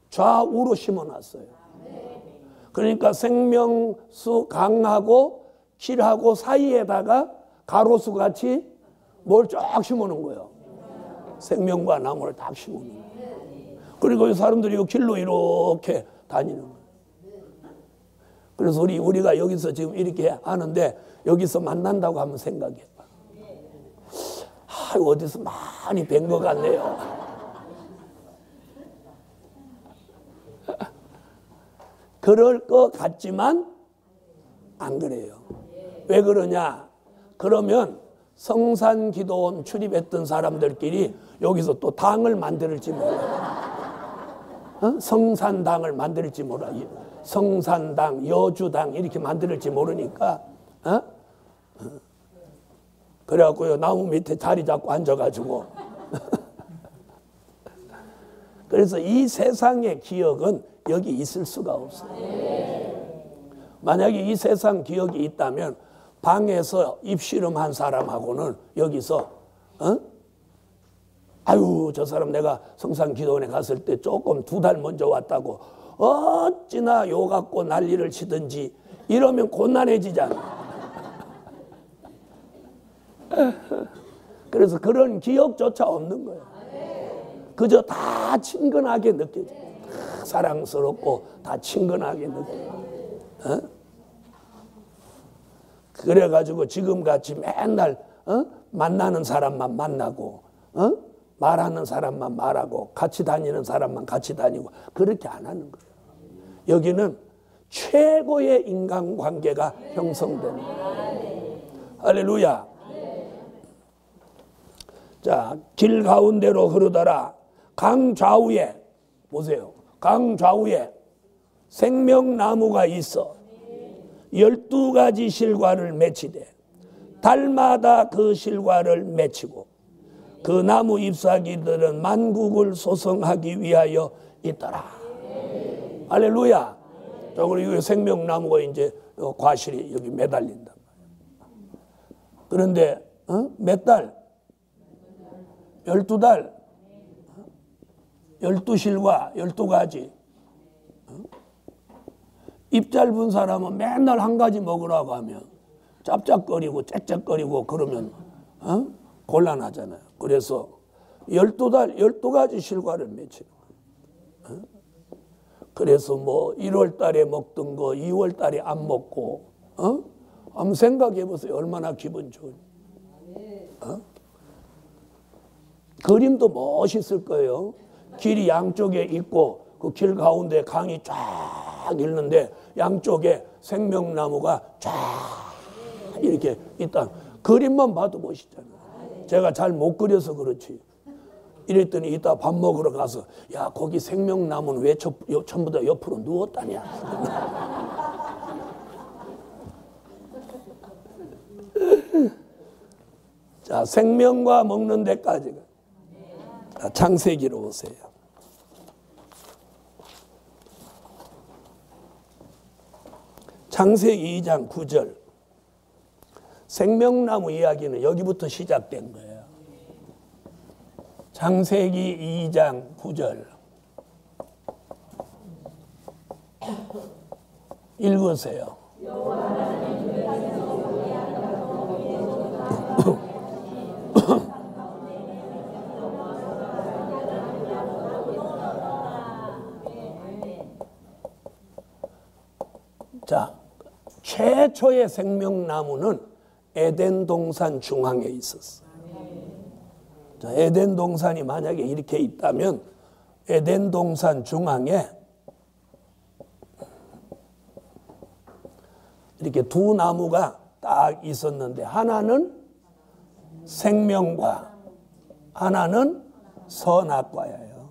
좌우로 심어놨어요. 그러니까 생명수 강하고 길하고 사이에다가 가로수 같이 뭘 쫙 심어놓은 거예요. 생명과 나무를 딱 심어놓은 거예요. 그리고 이 사람들이 이 길로 이렇게 다니는 거예요. 그래서 우리가 여기서 지금 이렇게 하는데 여기서 만난다고 한번 생각해봐. 어디서 많이 뵌 것 같네요. 그럴 것 같지만 안 그래요. 왜 그러냐? 그러면 성산기도원 출입했던 사람들끼리 여기서 또 당을 만들지 몰라. 성산당을 만들지 몰라. 성산당, 여주당 이렇게 만들지 모르니까 그래갖고요 나무 밑에 자리 잡고 앉아가지고 그래서 이 세상의 기억은 여기 있을 수가 없어요. 만약에 이 세상 기억이 있다면 방에서 입씨름한 사람하고는 여기서 아유 저 사람 내가 성산기도원에 갔을 때 조금 2달 먼저 왔다고 어찌나 요 갖고 난리를 치든지 이러면 곤란해지잖아. 그래서 그런 기억조차 없는 거예요. 그저 다 친근하게 느껴져요. 다 사랑스럽고 다 친근하게 느껴져요. 그래가지고 지금같이 맨날 만나는 사람만 만나고 말하는 사람만 말하고 같이 다니는 사람만 같이 다니고 그렇게 안 하는 거예요. 여기는 최고의 인간관계가 형성되는 거예요. 할렐루야. 자, 길 가운데로 흐르더라. 강 좌우에 보세요. 강 좌우에 생명나무가 있어 12가지 실과를 맺히되 달마다 그 실과를 맺히고 그 나무 잎사귀들은 만국을 소성하기 위하여 있더라. 할렐루야. 자, 그리고 생명나무가 이제 과실이 여기 매달린다. 그런데 몇 달? 12달, 12실과 12가지. 입 짧은 사람은 맨날 한 가지 먹으라고 하면 짭짭거리고 짹짹거리고 그러면 곤란하잖아요. 그래서 12달, 12가지 실과를 맺히는 거예요. 그래서 뭐 1월 달에 먹던 거 2월 달에 안 먹고 한번 생각해 보세요. 얼마나 기분 좋은지. 그림도 멋있을 거예요. 길이 양쪽에 있고 그 길 가운데 강이 쫙 있는데 양쪽에 생명나무가 쫙 이렇게 있다. 그림만 봐도 멋있잖아요. 제가 잘 못 그려서 그렇지. 이랬더니 이따 밥 먹으러 가서 야 거기 생명나무는 왜 전부 다 옆으로 누웠다냐. 자, 생명과 먹는 데까지가. 자, 창세기로 오세요. 창세기 2장 9절. 생명나무 이야기는 여기부터 시작된 거예요. 창세기 2장 9절. 읽으세요. 자, 최초의 생명나무는 에덴 동산 중앙에 있었어요. 자, 에덴 동산이 만약에 이렇게 있다면 에덴 동산 중앙에 이렇게 두 나무가 딱 있었는데 하나는 생명과 하나는 선악과예요.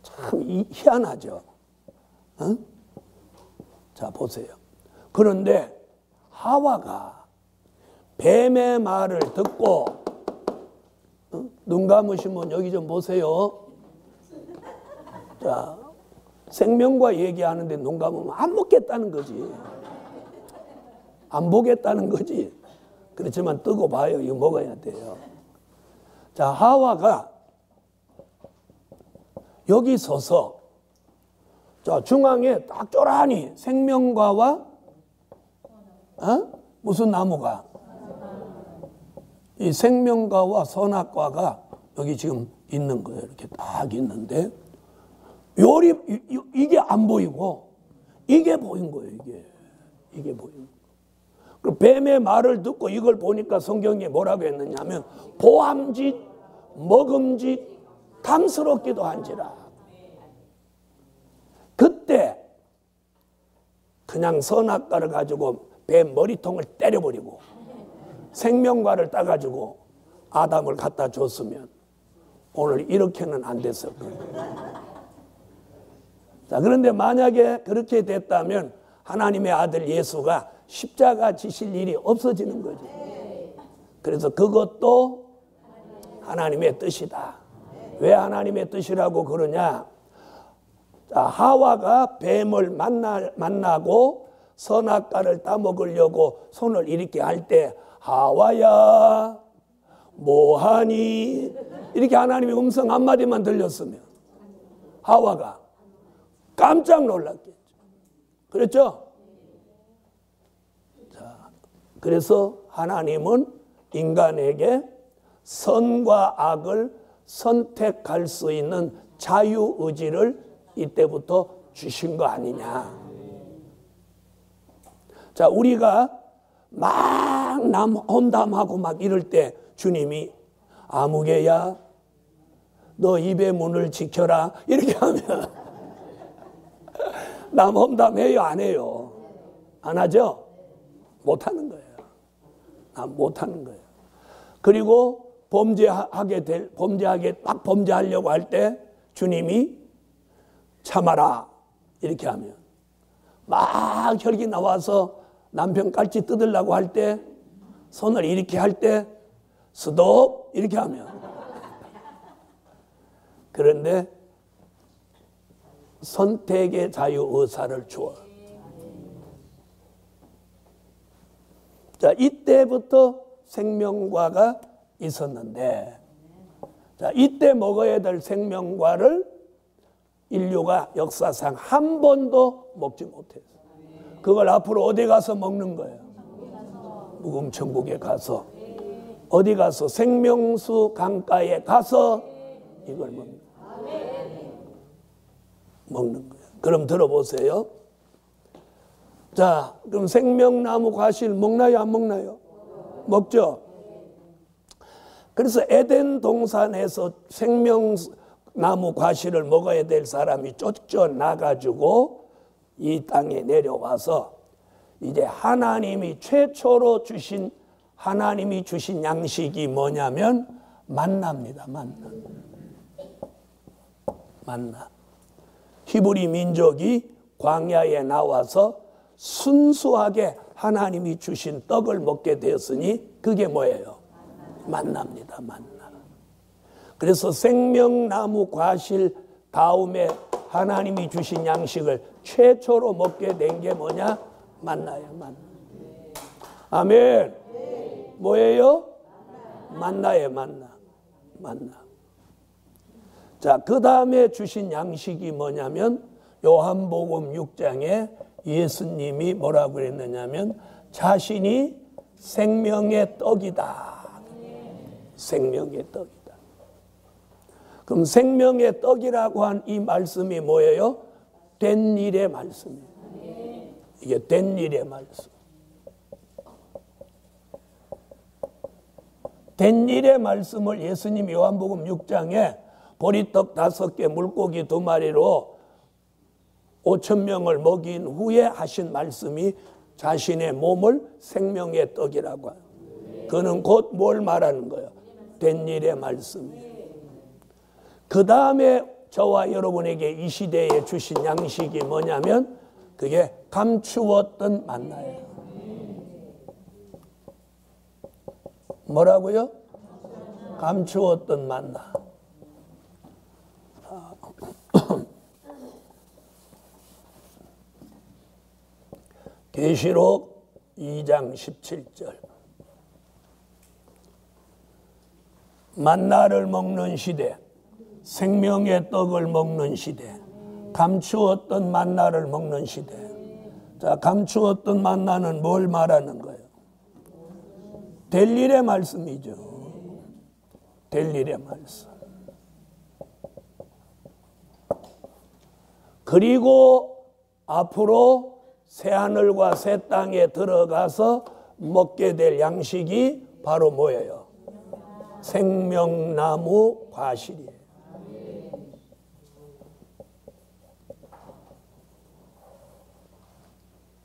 참 희한하죠. 자, 보세요. 그런데 하와가 뱀의 말을 듣고, 눈 감으시면 여기 좀 보세요. 자, 생명과 얘기하는데 눈 감으면 안 먹겠다는 거지. 안 보겠다는 거지. 그렇지만 뜨고 봐요. 이거 먹어야 돼요. 자, 하와가 여기 서서, 자, 중앙에 딱 쪼라니 생명과와 무슨 나무가? 이 생명과와 선악과가 여기 지금 있는 거예요. 이렇게 딱 있는데 이게 안 보이고 이게 보인 거예요. 이게 보인 거예요. 그 뱀의 말을 듣고 이걸 보니까 성경에 뭐라고 했느냐면 보암짓, 먹음짓, 탐스럽기도 한지라. 그때 그냥 선악과를 가지고 뱀 머리통을 때려버리고 생명과를 따가지고 아담을 갖다 줬으면 오늘 이렇게는 안 됐을 거예요. 자, 그런데 만약에 그렇게 됐다면 하나님의 아들 예수가 십자가 지실 일이 없어지는 거죠. 그래서 그것도 하나님의 뜻이다. 왜 하나님의 뜻이라고 그러냐? 자, 하와가 뱀을 만나고 선악과를 따먹으려고 손을 이렇게 할 때 하와야 뭐하니? 이렇게 하나님의 음성 한마디만 들렸으면 하와가 깜짝 놀랐겠죠. 그렇죠? 자, 그래서 하나님은 인간에게 선과 악을 선택할 수 있는 자유의지를 이때부터 주신 거 아니냐. 자, 우리가 막 남 험담하고 막 이럴 때 주님이 아무개야 너 입의 문을 지켜라 이렇게 하면 남 험담해요, 안 해요? 안 하죠? 못하는 거예요. 못하는 거예요. 그리고 범죄하려고 할 때 주님이 참아라 이렇게 하면 막 혈기 나와서 남편 깔치 뜯으려고 할 때 손을 이렇게 할 때 스톱 이렇게 하면 그런데 선택의 자유의사를 주어. 자, 이때부터 생명과가 있었는데, 자, 이때 먹어야 될 생명과를 인류가 역사상 한 번도 먹지 못했어요. 그걸 앞으로 어디 가서 먹는 거예요? 묵음천국에 가서. 어디 가서? 생명수 강가에 가서 이걸 먹는 거예요. 그럼 들어보세요. 자, 그럼 생명나무 과실 먹나요, 안 먹나요? 먹죠. 그래서 에덴 동산에서 생명나무 과실을 먹어야 될 사람이 쫓겨나가지고 이 땅에 내려와서 이제 하나님이 최초로 주신 양식이 뭐냐면 만나입니다. 만나. 히브리 민족이 광야에 나와서 순수하게 하나님이 주신 떡을 먹게 되었으니 그게 뭐예요? 만나입니다. 만나. 그래서 생명나무 과실 다음에 하나님이 주신 양식을 최초로 먹게 된 게 뭐냐? 만나예요. 만나. 아멘. 뭐예요? 만나예요. 만나. 자, 그 다음에 주신 양식이 뭐냐면 요한복음 6장에 예수님이 뭐라고 그랬느냐면 자신이 생명의 떡이다. 생명의 떡이다. 그럼 생명의 떡이라고 한 이 말씀이 뭐예요? 된 일의 말씀이에요. 이게 된 일의 말씀. 된 일의 말씀을 예수님이 요한복음 6장에 보리떡 5개 물고기 2마리로 5,000명을 먹인 후에 하신 말씀이 자신의 몸을 생명의 떡이라고 해요. 그는 곧 뭘 말하는 거예요? 된 일의 말씀이에요. 그 다음에 저와 여러분에게 이 시대에 주신 양식이 뭐냐면 그게 감추었던 만나예요. 뭐라고요? 감추었던 만나. 계시록 2장 17절. 만나를 먹는 시대, 생명의 떡을 먹는 시대, 감추었던 만나를 먹는 시대. 자, 감추었던 만나는 뭘 말하는 거예요? 될 일의 말씀이죠. 될 일의 말씀. 그리고 앞으로 새하늘과 새 땅에 들어가서 먹게 될 양식이 바로 뭐예요? 생명나무 과실이에요.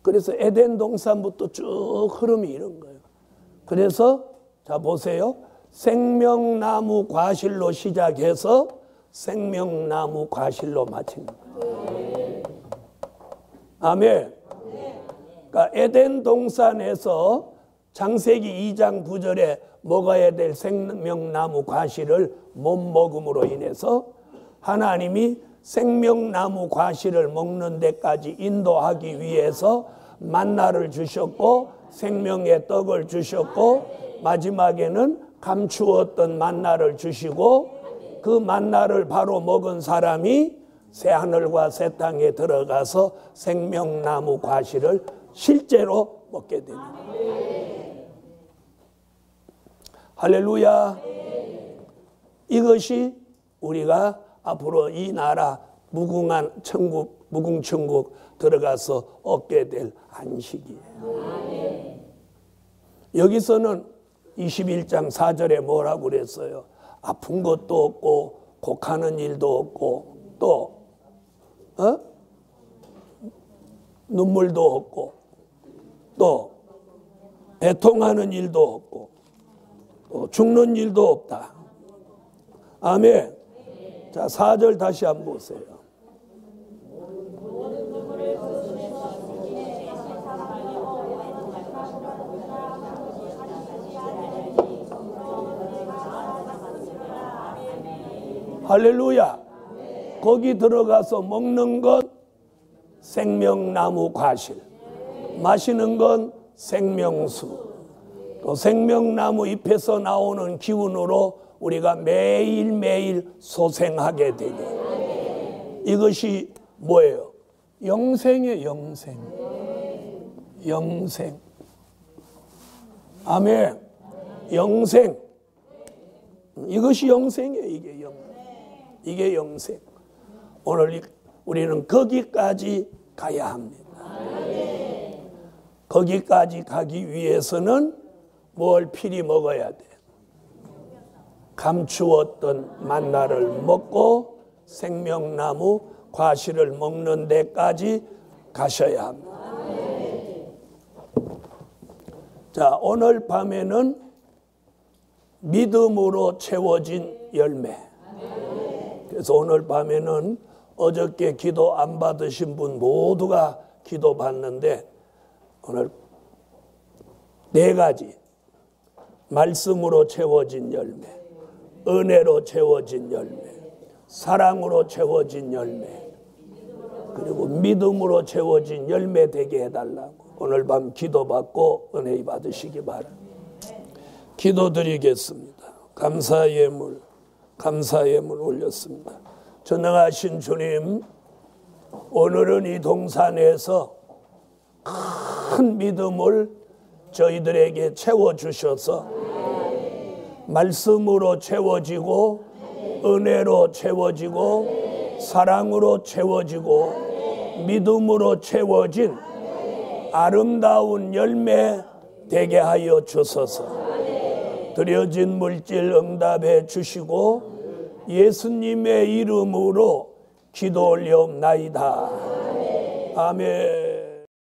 그래서 에덴 동산부터 쭉 흐름이 이런 거예요. 그래서 자 보세요. 생명나무 과실로 시작해서 생명나무 과실로 마치는 거예요. 아멘. 그러니까 에덴 동산에서 창세기 2장 9절에 먹어야 될 생명나무 과실을 못 먹음으로 인해서 하나님이 생명나무 과실을 먹는 데까지 인도하기 위해서 만나를 주셨고 생명의 떡을 주셨고 마지막에는 감추었던 만나를 주시고 그 만나를 바로 먹은 사람이 새하늘과 새 땅에 들어가서 생명나무 과실을 실제로 먹게 됩니다. 할렐루야. 이것이 우리가 앞으로 이 나라 무궁한 천국, 무궁천국 들어가서 얻게 될 안식이에요. 여기서는 21장 4절에 뭐라고 그랬어요? 아픈 것도 없고 곡하는 일도 없고 또 눈물도 없고 또 애통하는 일도 없고 또 죽는 일도 없다. 아멘. 자, 4절 다시 한번 보세요. 할렐루야. 거기 들어가서 먹는 건 생명나무 과실, 마시는 건 생명수, 또 생명나무 잎에서 나오는 기운으로 우리가 매일매일 소생하게 되니 이것이 뭐예요? 영생이에요. 영생. 영생. 아멘. 영생. 이것이 영생이에요. 이게 영생. 이게 영생. 오늘 우리는 거기까지 가야 합니다. 거기까지 가기 위해서는 뭘 필히 먹어야 돼? 감추었던 만나를 먹고 생명나무 과실을 먹는 데까지 가셔야 합니다. 자, 오늘 밤에는 믿음으로 채워진 열매. 그래서 오늘 밤에는 어저께 기도 안 받으신 분 모두가 기도 받는데 오늘 4가지 말씀으로 채워진 열매, 은혜로 채워진 열매, 사랑으로 채워진 열매, 그리고 믿음으로 채워진 열매 되게 해달라고 오늘 밤 기도받고 은혜 받으시기 바랍니다. 기도드리겠습니다. 감사의 물 올렸습니다. 전능하신 주님, 오늘은 이 동산에서 큰 믿음을 저희들에게 채워주셔서 말씀으로 채워지고 은혜로 채워지고 사랑으로 채워지고 믿음으로 채워진 아름다운 열매 되게 하여 주소서. 드려진 물질 응답해 주시고 예수님의 이름으로 기도 올려옵나이다. 아멘.